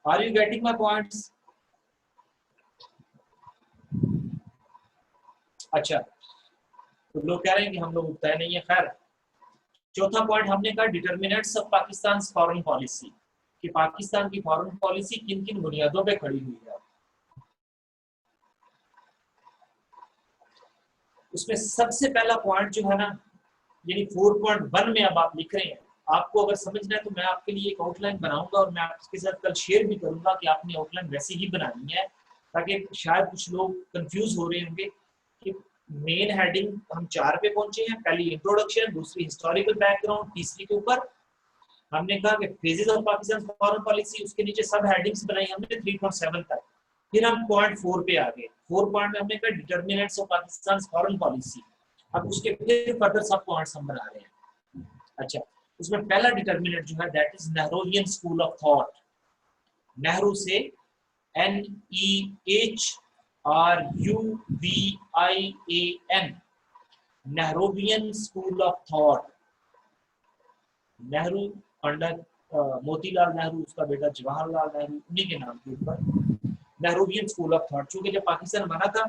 [SPEAKER 2] are you getting my points? अच्छा, तो लोग कह रहे हैं कि हम लोग उगता नहीं है। खैर, चौथा पॉइंट हमने कहा determinants of Pakistan foreign policy, कि पाकिस्तान की फॉरेन पॉलिसी किन किन बुनियादों पे खड़ी हुई है। उसमें सबसे पहला पॉइंट जो है ना, यानी 4.1 में अब आप लिख रहे हैं, आपको अगर समझना है तो मैं आपके लिए एक आउटलाइन बनाऊंगा और मैं आपके साथ कल शेयर भी करूंगा कि आपने आउटलाइन वैसे ही बनानी है, ताकि शायद कुछ लोग कंफ्यूज हो रहे होंगे कि मेन हेडिंग हम 4 पे पहुंचे हैं। पहली इंट्रोडक्शन, दूसरी हिस्टोरिकल बैकग्राउंड, तीसरी के ऊपर हमने कहा कि phases of Pakistan foreign policy, उसके नीचे सब हेडिंग्स बनाई हमने 3.7 तक। फिर हम पॉइंट 4 पे आ गए। 4 पॉइंट में हमने कहा determinants of Pakistan foreign policy. अब उसके फिर फर्दर सब पॉइंट्स हम बना रहे हैं। अच्छा, उसमें पहला डिटर्मिनेंट जो है that is Nehruvian school of thought. Nehru से NEHRUVIAN, Nehruvian school of thought. Nehru, Pandit Motilal Nehru, उसका बेटा जवाहरलाल नेहरू, उन्हीं के नाम के ऊपर नेहरूवियन स्कूल ऑफ थॉट। चूंकि जब पाकिस्तान बना था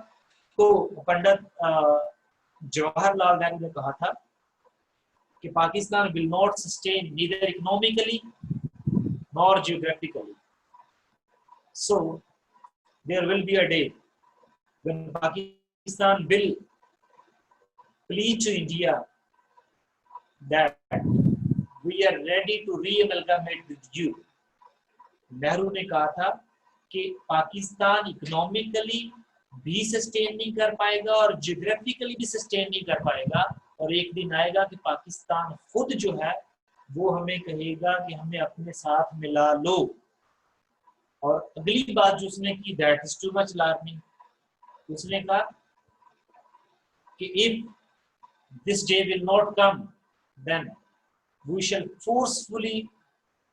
[SPEAKER 2] तो पंडित जवाहरलाल नेहरू ने कहा था कि Pakistan will not sustain neither economically nor geographically, so there will be a day when Pakistan will plead to India that we are ready to re-amalgamate with you। Nehru ने कहा था कि पाकिस्तान इकोनॉमिकली भी सस्टेन नहीं कर पाएगा और जियोग्राफिकली भी सस्टेन नहीं कर पाएगा, और एक दिन आएगा कि पाकिस्तान खुद जो है वो हमें कहेगा कि हमें अपने साथ मिला लो। और अगली बात जो उसने की, that is too much alarming. उसने कहा कि if this day will not come then we shall forcefully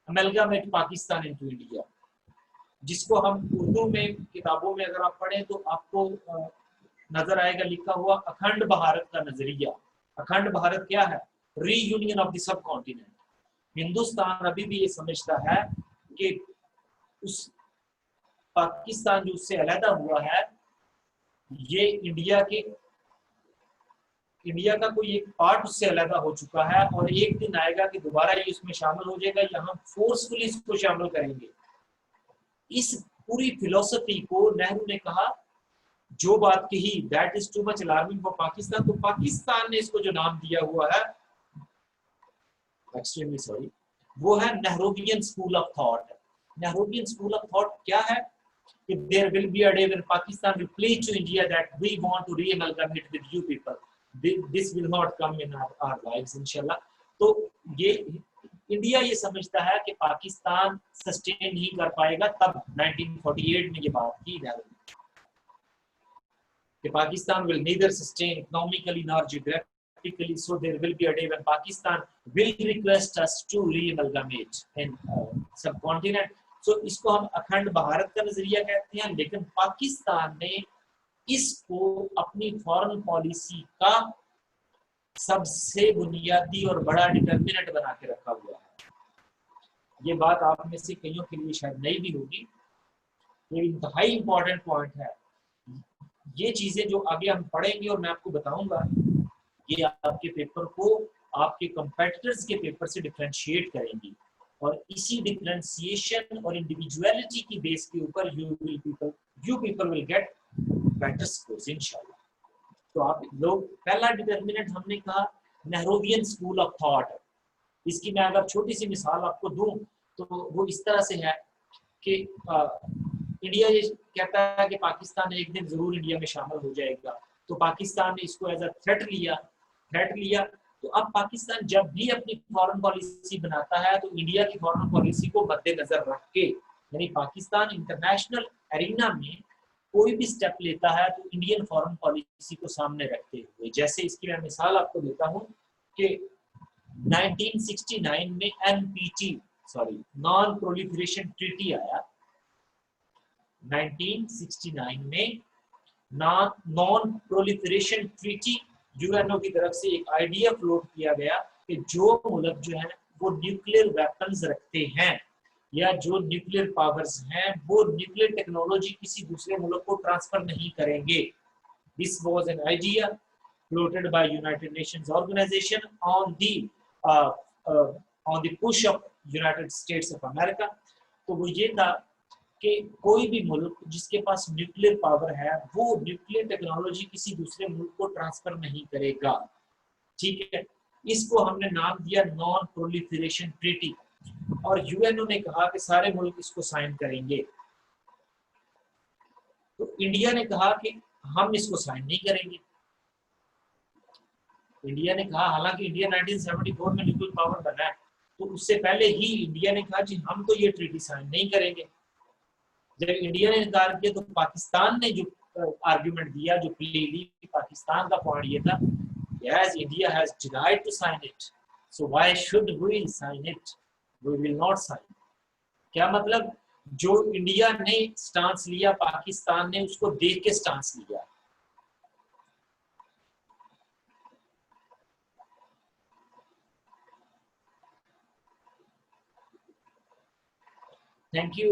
[SPEAKER 2] amalgamate Pakistan into India, जिसको हम उर्दू में किताबों में अगर आप पढ़ें तो आपको नजर आएगा लिखा हुआ अखंड भारत का नजरिया। अखंड भारत क्या है? Reunion of the sub continent. Hindustan अभी भी ये समझता है कि उस पाकिस्तान जो उससे अलहदा हुआ है ये इंडिया का कोई एक पार्ट उससे अलग हो चुका है, और एक दिन आएगा कि दोबारा ये उसमें शामिल हो जाएगा या हम फोर्सफुली इसको शामिल करेंगे। इस पूरी फिलॉसफी को नेहरू ने कहा, जो बात कही that is too much alarming for Pakistan, तो पाकिस्तान ने इसको जो नाम दिया हुआ है, एक्सट्रीमली सॉरी, वो है Nehruvian school of thought. Nehruvian school of thought क्या है? कि there will be a day when Pakistan will plead to India that we want to re-amalgamate with you people. This will not come in our lives इंशाल्लाह। तो ये India ये समझता है कि पाकिस्तान सस्टेन नहीं कर पाएगा। तब 1948 में ये बात की कि Pakistan will neither sustain economically nor geographically, so there will be a day when Pakistan will request us to re-amalgamate in subcontinent। so इसको हम अखंड भारत का नजरिया कहते हैं, लेकिन पाकिस्तान ने इसको अपनी फॉरेन पॉलिसी का सबसे बुनियादी और बड़ा डिटर्मिनेंट बना के रखा हुआ है। ये बात आप में से कईयों के लिए शायद नई भी होगी, ये इंतहाई इंपॉर्टेंट पॉइंट है। ये चीजें जो आगे हम पढ़ेंगे और मैं आपको बताऊंगा, ये आपके पेपर को आपके कंपेटिटर्स के पेपर से डिफरेंशिएट करेंगी, और इसी डिफरेंशिएशन और इंडिविजुअलिटी की बेस के ऊपर you people will get better scores इंशाल्लाह। तो आप लोग, पहला डिटर्मिनेंट हमने कहा नेहरूवियन स्कूल ऑफ थॉट। इसकी मैं अगर छोटी सी मिसाल आपको दूं तो वो इस तरह से है कि इंडिया ये कहता है कि पाकिस्तान एक दिन जरूर इंडिया में शामिल हो जाएगा, तो पाकिस्तान ने इसको एज अ थ्रेट लिया। तो अब पाकिस्तान जब भी अपनी फॉरेन पॉलिसी बनाता है तो इंडिया की फॉरेन पॉलिसी को मद्देनजर रख के, यानी पाकिस्तान इंटरनेशनल एरिना में कोई भी स्टेप लेता है तो इंडियन फॉरेन पॉलिसी को सामने रखते हुए। जैसे इसकी मैं मिसाल आपको देता हूँ कि 1969 में नॉन प्रोलिफरेशन ट्रीटी आया। 1969 में नॉन प्रोलिफरेशन ट्रीटी यूएनओ की तरफ से एक आइडिया फ्लोट किया गया कि जो मुल्क जो है वो न्यूक्लियर वेपन्स रखते हैं या जो न्यूक्लियर पावर्स हैं वो न्यूक्लियर टेक्नोलॉजी किसी दूसरे मुल्क को ट्रांसफर नहीं करेंगे। This was an idea floated by United Nations Organization on the push of United States of America। तो वो ये था कि कोई भी मुल्क जिसके पास न्यूक्लियर पावर है वो न्यूक्लियर टेक्नोलॉजी किसी दूसरे मुल्क को ट्रांसफर नहीं करेगा। ठीक है, इसको हमने नाम दिया नॉन प्रोलिफरेशन ट्रीटी, और यूएनओ ने कहा कि सारे मुल्क इसको साइन करेंगे। तो इंडिया ने कहा कि हम इसको साइन नहीं करेंगे। इंडिया ने कहा, हालांकि इंडिया 1974 में न्यूक्लियर पावर बना है, तो उससे पहले ही इंडिया ने कहा जी हम तो ये ट्रीटी साइन नहीं करेंगे। जब इंडिया ने इनकार किया तो पाकिस्तान ने जो आर्गुमेंट दिया, जो प्ले दी, पाकिस्तान का पॉइंट ये था, yes, India has denied to sign it, so why should we sign it? We will not sign। क्या मतलब, जो इंडिया ने स्टांस लिया पाकिस्तान ने उसको देख के स्टांस लिया। Thank you,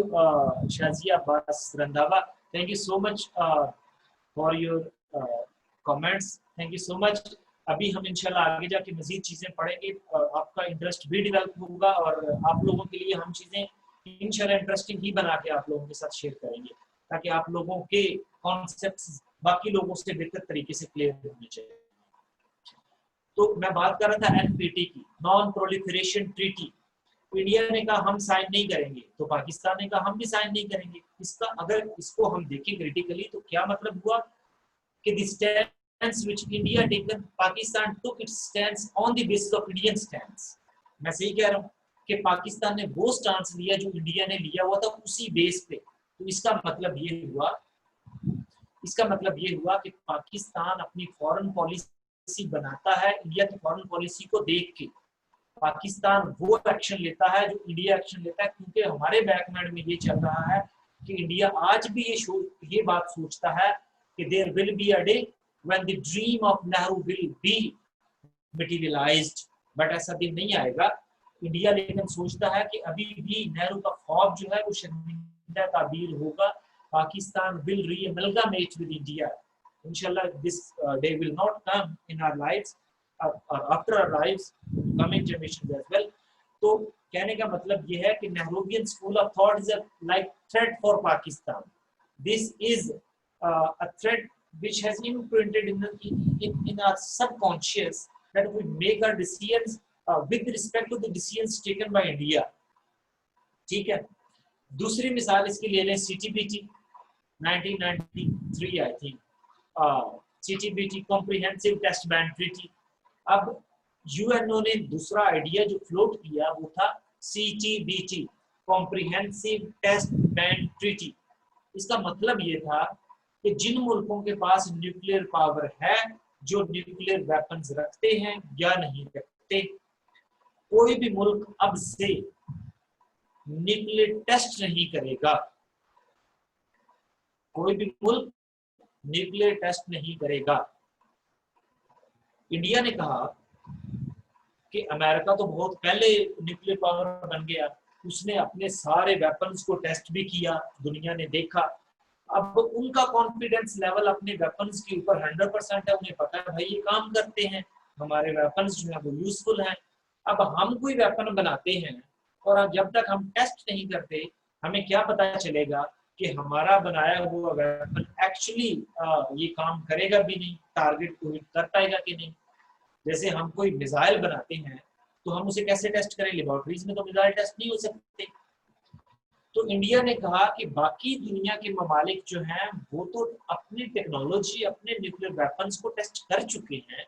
[SPEAKER 2] Shazia Abbas Randhawa. Thank you so much for your comments. Thank you so much. अभी हम इंशाल्लाह आगे जाके मजीद चीजें पढ़ेंगे, आपका इंटरेस्ट भी डेवलप होगा और आप लोगों के लिए हम चीजें इंशाल्लाह इंटरेस्टिंग ही बना के आप लोगों के साथ शेयर करेंगे, ताकि आप लोगों के कॉन्सेप्ट्स बाकी लोगों से बेहतर तरीके से क्लियर होने चाहिए। तो मैं बात कर रहा था एनपीटी की, नॉन प्रोलिफरेशन ट्रीटी। इंडिया ने कहा हम साइन नहीं करेंगे, तो पाकिस्तान ने कहा हम भी साइन नहीं करेंगे। इसका अगर इसको हम देखें क्रिटिकली तो क्या मतलब हुआ कि the stance which India taken, Pakistan took its stance on the basis of Indian stance. मैं सही कह रहा हूँ कि पाकिस्तान ने वो स्टांस लिया जो इंडिया ने लिया हुआ था उसी बेस पे। तो इसका मतलब ये हुआ कि पाकिस्तान अपनी फॉरेन पॉलिसी बनाता है इंडिया की फॉरेन पॉलिसी को देख के। पाकिस्तान वो एक्शन लेता है जो इंडिया एक्शन लेता है, क्योंकि हमारे बैकग्राउंड में ये चल रहा है कि इंडिया आज भी ये बात सोचता है कि there will be a day when the dream of Nehru will be materialised, but ऐसा दिन नहीं आएगा। इंडिया लेकिन सोचता है कि अभी भी नेहरू का ख्वाब जो है वो शर्मिंदा ताबीर होगा। Pakistan will reamalgamate with India. इंशाल्लाह this day will not come in our lives, after our lives, coming generations as well। तो कहने का मतलब ये है कि Nehruvian school of thought is like threat for Pakistan। This is a threat which has imprinted in our subconscious that we make our decisions with respect to the decisions taken by India। ठीक है, दूसरी मिसाल इसकी ले लें CTBT 1993 I think, CTBT comprehensive test ban treaty. अब UNO ने दूसरा आइडिया जो फ्लोट किया वो था CTBT comprehensive test ban treaty. इसका मतलब ये था कि जिन मुल्कों के पास न्यूक्लियर पावर है, जो न्यूक्लियर वेपन्स रखते हैं या नहीं रखते, कोई भी मुल्क अब से न्यूक्लियर टेस्ट नहीं करेगा। कोई भी मुल्क न्यूक्लियर टेस्ट नहीं करेगा। इंडिया ने कहा कि अमेरिका तो बहुत पहले न्यूक्लियर पावर बन गया, उसने अपने सारे वेपन्स को टेस्ट भी किया, दुनिया ने देखा। अब उनका कॉन्फिडेंस लेवल अपने वेपन्स के ऊपर 100% है, उन्हें पता है भाई ये काम करते हैं, हमारे वेपन्स जो है वो यूजफुल हैं। अब हम कोई वेपन बनाते हैं और जब तक हम टेस्ट नहीं करते हमें क्या पता चलेगा कि हमारा बनाया हुआ वेपन एक्चुअली ये काम करेगा भी नहीं, टारगेट को हिट कर पाएगा कि नहीं। जैसे हम कोई मिसाइल बनाते हैं तो हम उसे कैसे टेस्ट करें? लेबोरेटरीज में तो मिसाइल टेस्ट नहीं हो सकते। तो इंडिया ने कहा कि बाकी दुनिया के ममालिक जो हैं वो तो अपनी टेक्नोलॉजी, अपने न्यूक्लियर वेपन्स को टेस्ट कर चुके हैं,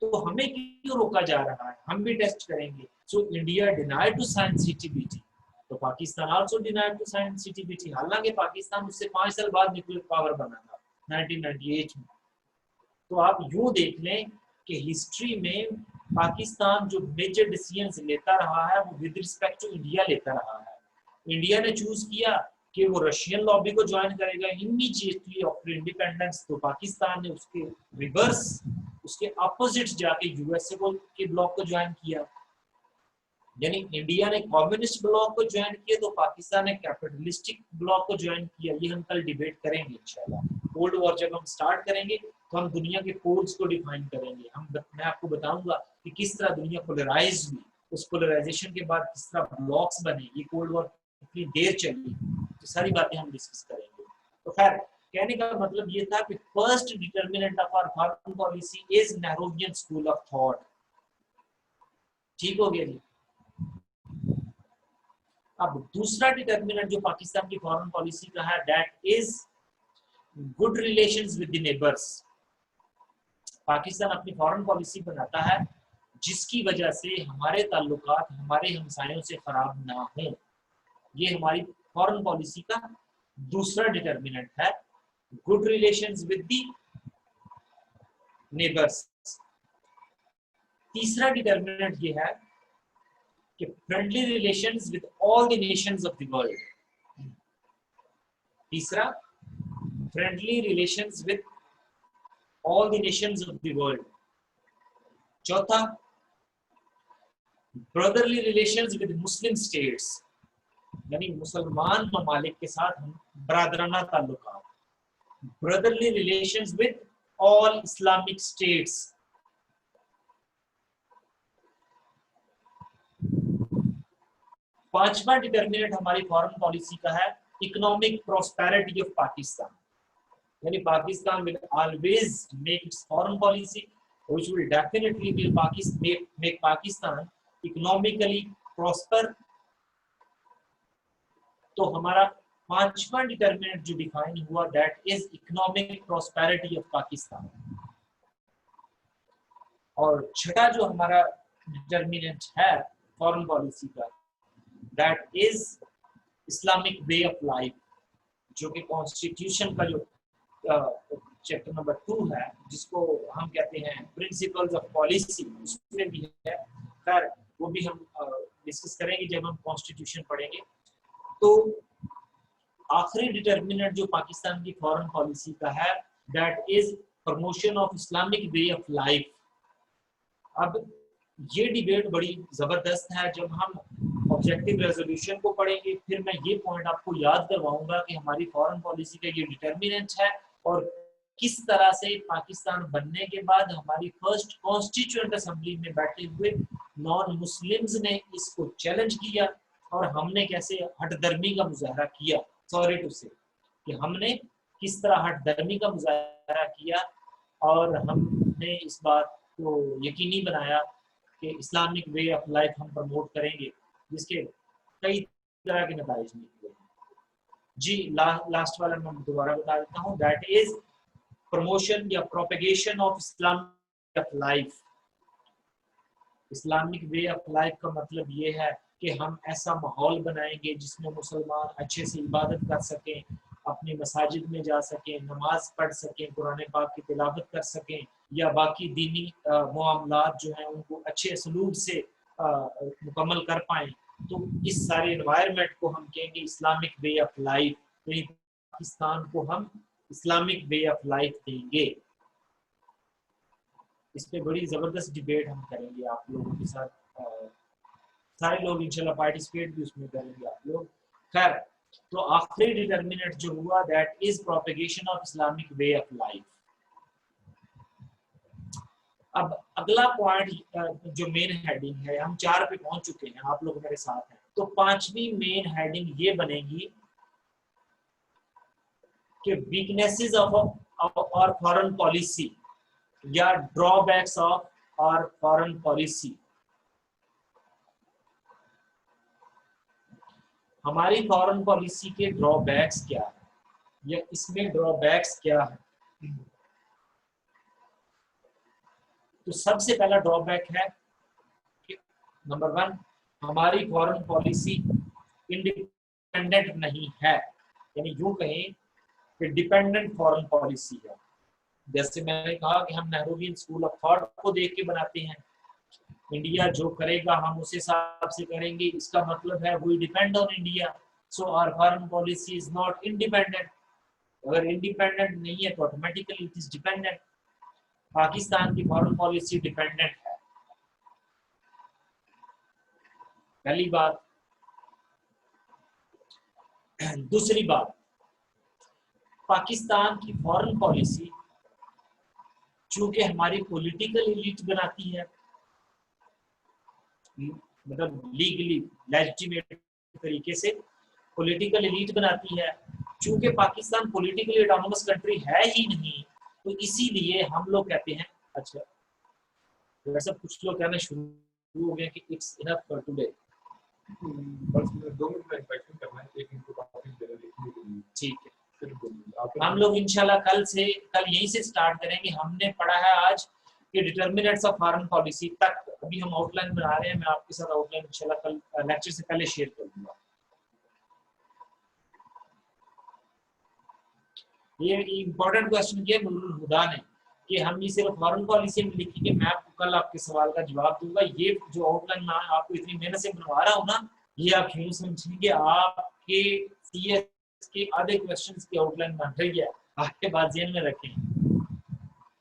[SPEAKER 2] तो हमें क्यों रोका जा रहा है, हम भी टेस्ट करेंगे। So India denied to sign CTBT, तो Pakistan also denied to sign CTBT. हालांकि पाकिस्तान उससे 5 साल बाद न्यूक्लियर पावर बना था 1998 में। तो आप यूं देख लें कि हिस्ट्री में पाकिस्तान जो मेजर डिसीजंस लेता रहा है वो विद रिस्पेक्ट टू इंडिया लेता रहा है। इंडिया ने चूज किया कि वो रशियन लॉबी को ज्वाइन करेगा इमीडिएटली आफ्टर इंडिपेंडेंस, तो पाकिस्तान ने उसके रिवर्स, उसके अपोजिट जाके यूएसए को के ब्लॉक को ज्वाइन किया। यानी इंडिया ने कम्युनिस्ट ब्लॉक को ज्वाइन किया तो पाकिस्तान ने कैपिटलिस्टिक ब्लॉक को ज्वाइन किया। ये हम कल डिबेट करेंगे इंशाल्लाह। कोल्ड वॉर जब हम स्टार्ट करेंगे तो हम दुनिया के पोल्स को डिफाइन करेंगे। मैं आपको बताऊंगा कि किस तरह दुनिया पोलराइज हुई, उस पोलराइजेशन के बाद किस तरह ब्लॉक्स बने, ये कोल्ड वॉर कितनी देर चली, तो सारी बातें हम डिस्कस करेंगे। तो खैर कहने का मतलब ये था कि first determinant of our foreign policy is Nehruvian school of thought. ठीक हो गया जी। अब दूसरा डिटर्मिनेंट जो पाकिस्तान की फॉरेन पॉलिसी का है, that is good relations with the neighbours. Pakistan अपनी फॉरेन पॉलिसी बनाता है जिसकी वजह से हमारे ताल्लुकात हमारे हमसायों से खराब ना हो। ये हमारी फॉरेन पॉलिसी का दूसरा डिटर्मिनेंट है, good relations with the neighbours. तीसरा डिटर्मिनेंट ये है कि friendly relations with all the nations of the world. तीसरा, friendly relations with all the nations of the world. चौथा, brotherly relations with Muslim states, यानी मुसलमान ममालिक के साथ हम ब्रादराना ताल्लुकात। Brotherly relations with all Islamic states. पांचवा डिटर्मिनेंट हमारी फॉरेन पॉलिसी का है इकोनॉमिक प्रॉस्पेरिटी ऑफ पाकिस्तान, यानी Pakistan will always make it's foreign policy which will definitely make Pakistan economically prosper. तो हमारा पांचवा डिटर्मिनेंट जो डिफाइन हुआ, that is economic prosperity of Pakistan. और छठा जो हमारा डिटर्मिनेंट है फॉरेन पॉलिसी का, that is Islamic way of life, जो कि कॉन्स्टिट्यूशन का जो चैप्टर नंबर 2 है, जिसको हम कहते हैं प्रिंसिपल्स ऑफ पॉलिसी, उसमें भी है। खैर वो भी हम डिस्कस करेंगे जब हम कॉन्स्टिट्यूशन पढ़ेंगे। तो आखिरी डिटर्मिनेंट जो पाकिस्तान की फॉरेन पॉलिसी का है, that is promotion of Islamic way of life. अब ये डिबेट बड़ी जबरदस्त है। जब हम ऑब्जेक्टिव रेजोल्यूशन को पढ़ेंगे फिर मैं ये पॉइंट आपको याद करवाऊंगा कि हमारी फॉरेन पॉलिसी का ये डिटर्मिनेंट है और किस तरह से पाकिस्तान बनने के बाद हमारी फर्स्ट कॉन्स्टिट्यूएंट असेंबली में बैठे हुए नॉन मुस्लिम्स ने इसको चैलेंज किया और हमने कैसे हटदर्मी का मुजाहरा किया, सॉरी टू से कि हमने किस तरह हटदर्मी का मुजाहरा किया और हमने इस बात को यकीनी बनाया कि इस्लामिक वे ऑफ लाइफ हम प्रमोट करेंगे, जिसके कई तरह के नतीजे निकले जी। लास्ट वाला मैं दोबारा बता देता हूँ, दैट इज प्रमोशन या propagation of Islamic of life. Islamic way of life का मतलब ये है कि हम ऐसा माहौल बनाएंगे जिसमें मुसलमान अच्छे से इबादत कर सकें, अपनी मसाजिद में जा सकें, नमाज पढ़ सकें, कुरान पाक की तिलावत कर सकें या बाकी दीनी मामलात जो हैं उनको अच्छे सलूक से मुकम्मल कर पाएं। तो इस सारे एनवायरनमेंट को हम कहेंगे इस्लामिक वे ऑफ लाइफ। तो पाकिस्तान को हम इस्लामिक वे ऑफ लाइफ देंगे। इस पे बड़ी जबरदस्त डिबेट हम करेंगे आप लोगों के साथ, सारे लोग इंशाल्लाह पार्टिसिपेट भी उसमें करेंगे आप लोग। खैर तो आखिरी डिटर्मिनेंट जो हुआ, that is propagation of Islamic way of life. अब अगला पॉइंट जो मेन हेडिंग है, हम 4 पे पहुंच चुके हैं, आप लोग मेरे साथ हैं। तो 5वीं मेन हेडिंग ये बनेगी कि वीकनेसेस ऑफ और फॉरेन पॉलिसी या ड्रॉबैक्स ऑफ और फॉरेन पॉलिसी। हमारी फॉरेन पॉलिसी के ड्रॉबैक्स क्या है या इसमें ड्रॉबैक्स क्या है? तो सबसे पहला ड्रॉबैक है कि नंबर 1, हमारी फॉरेन पॉलिसी इंडिपेंडेंट नहीं है, यानी यूं कहें कि डिपेंडेंट फॉरेन पॉलिसी है। जैसे मैंने कहा कि हम नेहरूवियन स्कूल ऑफ थॉट को देख के बनाते हैं, इंडिया जो करेगा हम उस हिसाब से करेंगे, इसका मतलब है we depend on India, so our foreign policy is not independent. अगर इंडिपेंडेंट नहीं है तो automatically it is dependent. Pakistan की फॉरेन पॉलिसी डिपेंडेंट है, पहली बात। दूसरी बात, पाकिस्तान की फॉरेन पॉलिसी चूंकि हमारी पॉलिटिकल एलीट बनाती है, मतलब लीगली लेजिटिमेट तरीके से पॉलिटिकल एलीट बनाती है, चूंकि पाकिस्तान पॉलिटिकली ऑटोनोमस कंट्री है ही नहीं, तो इसीलिए हम लोग कहते हैं, अच्छा वैसे कुछ लोग कहना शुरू हो गए कि इट्स इनफ फॉर टुडे।
[SPEAKER 1] बस 2 मिनट में इंस्पेक्शन करना है, 1 मिनट को टॉपिक देना देखने के लिए।
[SPEAKER 2] ठीक है,
[SPEAKER 1] फिर बोलिए।
[SPEAKER 2] हम लोग इंशाल्लाह कल यहीं से स्टार्ट करेंगे। हमने पढ़ा है आज कि डिटर्मिनेंट्स ऑफ फॉरेन पॉलिसी तक, अभी हम आउटलाइन बना रहे हैं। मैं आपके साथ आउटलाइन इंशाल्लाह कल लेक्चर से पहले शेयर कर दूंगा। ये इंपॉर्टेंट क्वेश्चन किया नूरुल हुदा ने कि हम ये सिर्फ फॉरेन पॉलिसी में लिखेंगे। मैं आपको कल आपके सवाल का जवाब दूंगा। ये जो आउटलाइन मैं आपको इतनी मेहनत से बनवा रहा हूँ ना, ये आप यूं समझेंगे आपके सीएस के आधे क्वेश्चंस की आउटलाइन बन रही है, आपके बात ज़हन में रखें।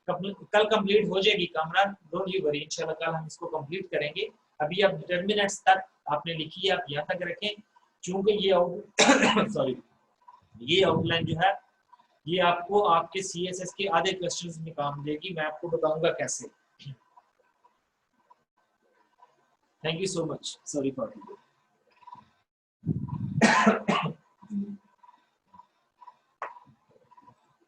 [SPEAKER 2] कल कंप्लीट हो जाएगी कामरान, डोंट यू वरी, इंशाल्लाह कल हम इसको कंप्लीट करेंगे। अभी आप डिटर्मिनेंट्स तक आपने लिखी है, आप यहाँ तक रखें, क्योंकि ये सॉरी ये आउटलाइन जो है ये आपको आपके सीएसएस के आधे क्वेश्चंस में काम देगी। मैं आपको बताऊंगा कैसे। Thank you so much, sorry for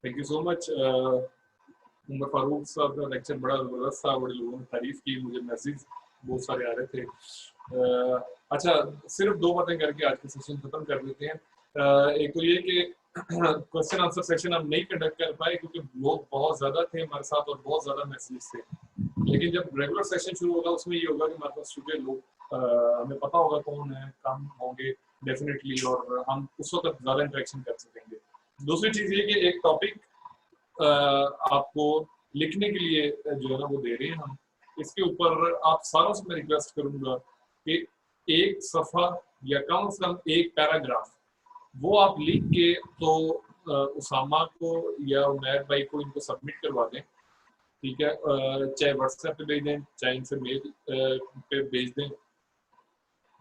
[SPEAKER 1] thank you so much. Umar Farooq साहब का लेक्चर बड़ा ज़बरदस्त था, बड़े लोगों ने तारीफ की, मुझे मैसेज बहुत सारे आ रहे थे। अच्छा, सिर्फ 2 बातें करके आज का सेशन खत्म कर देते हैं। एक तो ये कि क्वेश्चन आंसर सेशन हम नहीं कंडक्ट कर पाए क्योंकि लोग बहुत ज़्यादा थे हमारे साथ और बहुत ज़्यादा मैसेज थे। लेकिन जब रेगुलर सेशन शुरू होगा उसमें ये होगा कि हमारे पास चूँकि लोग हमें पता होगा कौन है, कम होंगे डेफिनेटली, और हम उस वक्त ज़्यादा इंटरेक्शन कर सकेंगे। दूसरी चीज़ ये कि एक टॉपिक आपको लिखने के लिए जो है ना वो दे रहे हैं हम। इसके ऊपर आप सारों से मैं रिक्वेस्ट करूंगा कि 1 सफ़ा या कम से कम 1 पैराग्राफ वो आप लिख के तो उसामा को या उमैर भाई को इनको सबमिट करवा दें, ठीक है। चाहे व्हाट्सएप पे भेज दें, चाहे इनसे मेल पे भेज दें।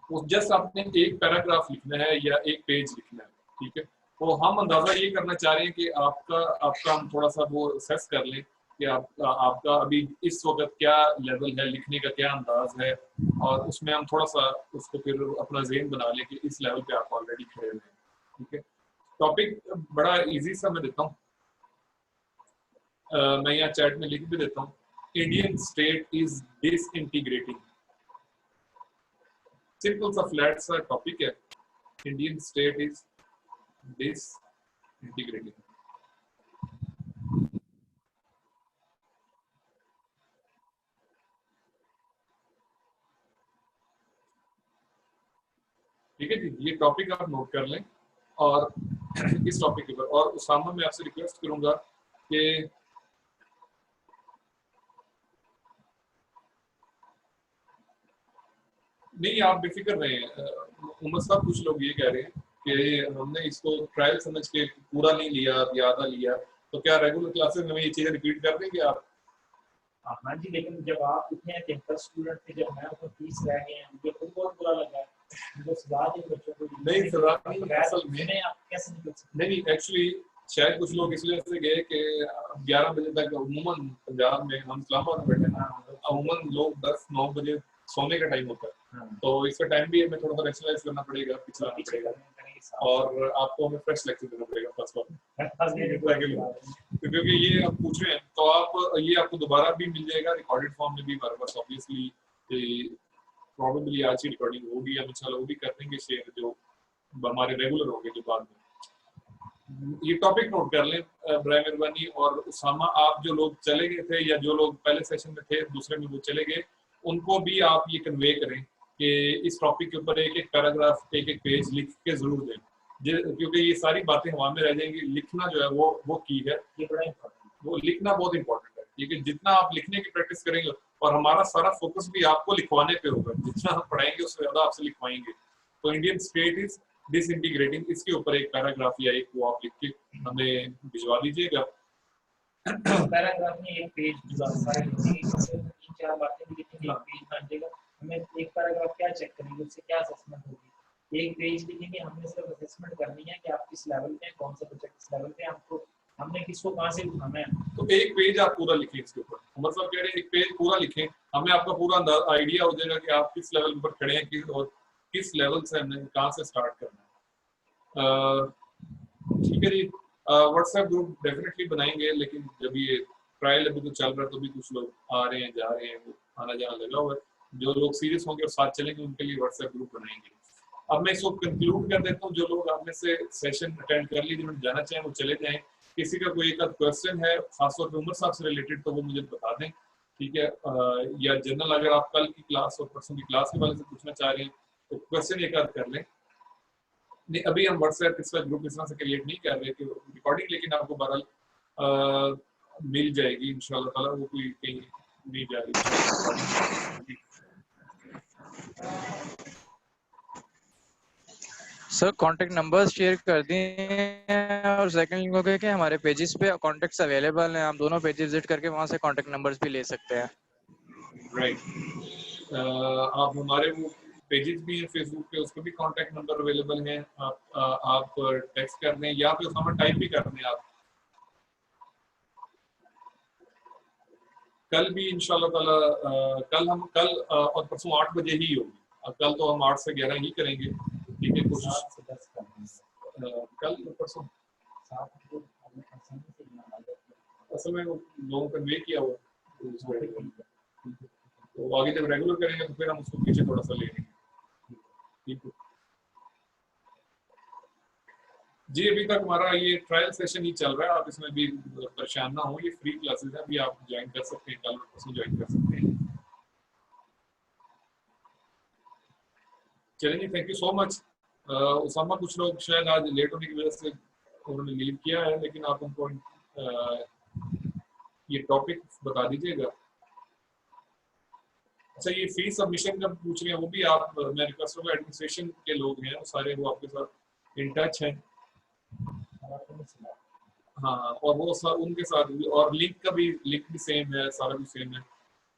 [SPEAKER 1] वो जस्ट आपने 1 पैराग्राफ लिखना है या 1 पेज लिखना है, ठीक है। तो हम अंदाजा ये करना चाह रहे हैं कि आपका हम थोड़ा सा वो असेस कर लें कि आपका अभी इस वक्त क्या लेवल है, लिखने का क्या अंदाज है, और उसमें हम थोड़ा सा उसको फिर अपना ज़हन बना लें कि इस लेवल पे आप ऑलरेडी खड़े हुए हैं, ठीक है। टॉपिक बड़ा इजी सा मैं देता हूँ, मैं यहाँ चैट में लिख भी देता हूँ। Indian state is disintegrating. Simple सा फ्लैट सा टॉपिक है, इंडियन स्टेट इज डिसइंटीग्रेटिंग। ठीक है जी, ये टॉपिक आप नोट कर लें। और इस टॉपिक के ऊपर, और उसामा मैं आपसे रिक्वेस्ट करूंगा कि नहीं, आप बेफिक्र रहें। उमर साहब कुछ लोग ये कह रहे हैं कि हमने इसको ट्रायल समझ के पूरा नहीं लिया या आधा लिया, तो क्या रेगुलर क्लासेस में ये चीजें रिपीट कर देंगे आप?
[SPEAKER 2] हाँ जी, लेकिन जब आप इतने 73 स्टूडेंट थे, जब मैं ऊपर 30 रह गए हैं, मुझे खुद बहुत बुरा लगा। बस बात है बच्चों को
[SPEAKER 1] नहीं सर, असल में
[SPEAKER 2] आप कैसे निकल सकते?
[SPEAKER 1] नहीं, एक्चुअली शायद कुछ लोग इस वजह से गए कि 11 बजे तक अमूमन पंजाब में, हम इस्लामाबाद में बैठे हैं, अमूमन लोग 10-9 बजे सोने का टाइम होता है, तो इसका टाइम भी हमें थोड़ा सा एक्सरसाइज करना पड़ेगा, पिछला पड़ेगा, और आपको हमें फ्रेश लेक्चर देना पड़ेगा फर्स्ट बार, क्योंकि ये आप पूछ रहे हैं तो आप ये आपको दोबारा भी मिल जाएगा रिकॉर्डेड फॉर्म में भी हमारे पास। ऑब्वियसली प्रॉबेबली आज की रिकॉर्डिंग होगी, हम इंशाल्लाह वो भी कर देंगे शेयर, जो हमारे रेगुलर होंगे जो बाद में। ये टॉपिक नोट कर लें बराए मेहरबानी। और उसामा, आप जो लोग चले गए थे या जो लोग पहले सेशन में थे दूसरे में वो चले गए, उनको भी आप ये कन्वे करें कि इस टॉपिक के ऊपर एक एक पैराग्राफ, एक एक पेज लिख के जरूर दें, क्योंकि ये सारी बातें हवा में रह जाएंगी। लिखना जो है वो की है, ये बड़ा इम्पोर्टेंट, वो लिखना बहुत इंपॉर्टेंट है, क्योंकि जितना आप लिखने की प्रैक्टिस करेंगे, और हमारा सारा फोकस भी आपको लिखवाने पे होगा, जितना हम पढ़ाएंगे उससे ज्यादा आपसे लिखवाएंगे। तो इंडियन स्टेट इज डिसइंटीग्रेटिंग, इसके ऊपर एक पैराग्राफ या एक वो आप लिख के हमें भिजवा दीजिएगा।
[SPEAKER 2] पैराग्राफ में एक पेज सारे तीन चार बातें भी लिखेंगे, एक पेज बन जाएगा। हमें एक पैराग्राफ क्या चेक करेंगे, उससे क्या असेसमेंट होगी। एक पेज लिखेंगे, हमने सिर्फ असेसमेंट करनी है कि आप किस लेवल पे हैं, कौन सा प्रोजेक्ट किस लेवल पे है, हमको हमने किसको कहां से उठाना है।
[SPEAKER 1] तो एक पेज आप पूरा लिखें इसके ऊपर, मतलब कह रहे हैं एक पेज पूरा लिखें, हमें आपका पूरा आइडिया हो जाएगा कि आप किस लेवल पर खड़े हैं, और किस लेवल से हमने कहां से स्टार्ट करना है। ठीक है जी। व्हाट्सएप ग्रुप डेफिनेटली बनाएंगे, लेकिन जब ये ट्रायल अभी तो चल रहा है तो भी कुछ लोग आ रहे हैं जा रहे हैं, वो आना जाना लगा हुआ है। जो लोग सीरियस होंगे और साथ चलेंगे उनके लिए व्हाट्सएप ग्रुप बनाएंगे। अब मैं इसको कंक्लूड कर देता हूँ। जो लोग आप में से सेशन अटेंड कर लीजिए, जिन्होंने जाना चाहें वो चले जाएं। किसी का कोई एक क्वेश्चन है खासतौर पे उमर साहब से रिलेटेड तो वो मुझे बता दें, ठीक है। या जनरल अगर आप कल की क्लास और परसों की क्लास के बारे में पूछना चाह रहे हैं तो क्वेश्चन एक आध कर लें। नहीं, अभी हम व्हाट्सएप इसका ग्रुप इस तरह से क्रिएट नहीं कर रहे कि रिकॉर्डिंग, लेकिन आपको बहरहाल मिल जाएगी इंशाल्लाह ताला, वो कोई कहीं नहीं जा रही।
[SPEAKER 3] सर कांटेक्ट नंबर्स शेयर कर दिए और सेकंड लिंक हो गया कि हमारे पेजेस पे कांटेक्ट्स अवेलेबल हैं, आप दोनों पेजेस विजिट करके वहां से कांटेक्ट नंबर्स भी ले सकते हैं।
[SPEAKER 1] राइट। आप हमारे वो पेजेस भी हैं फेसबुक पे, उस पर भी कांटेक्ट नंबर अवेलेबल हैं। आप टेक्स्ट कर दें या फिर हमें टाइप भी कर दें आप। कल भी इंशाल्लाह ताला कल और परसों 8 बजे ही होगी। कल तो हम 8 से 11 ही करेंगे, ठीक है। कोशिश कल परसों असल में लोगों को कन्वे किया हुआ, तो आगे जब रेगुलर करेंगे तो फिर हम उसको पीछे थोड़ा सा ले लेंगे, ठीक है जी। अभी तक हमारा ये ट्रायल सेशन ही चल रहा है, आप इसमें भी परेशान ना हो, ये फ्री क्लासेस है, अभी आप ज्वाइन कर सकते हैं, कल परसों ज्वाइन कर सकते हैं। चलिए, thank you so much. Usama, कुछ लोग शायद आज लेट होने की वजह से उन्होंने लीव किया है, लेकिन आप उनको ये टॉपिक बता दीजिएगा। अच्छा, ये फी सबमिशन जब पूछ रहे हैं वो भी आप, मैं रिक्वेस्ट करूंगा, एडमिनिस्ट्रेशन के लोग हैं वो सारे, वो आपके साथ इन टच हैं। हाँ, और वो उनके साथ, और लिंक भी सेम है, सारा भी सेम है।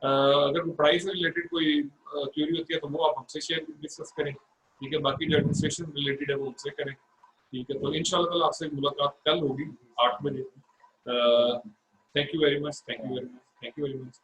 [SPEAKER 1] अगर पढ़ाई से रिलेटेड कोई क्यूरी होती है तो वो आप हमसे शेयर डिस्कस करें, ठीक है। बाकी जो एडमिनिस्ट्रेशन रिलेटेड है वो हमसे करें, ठीक है। तो इंशाल्लाह ताला आपसे मुलाकात कल होगी 8 बजे। Thank you very much, thank you very much, thank you very much.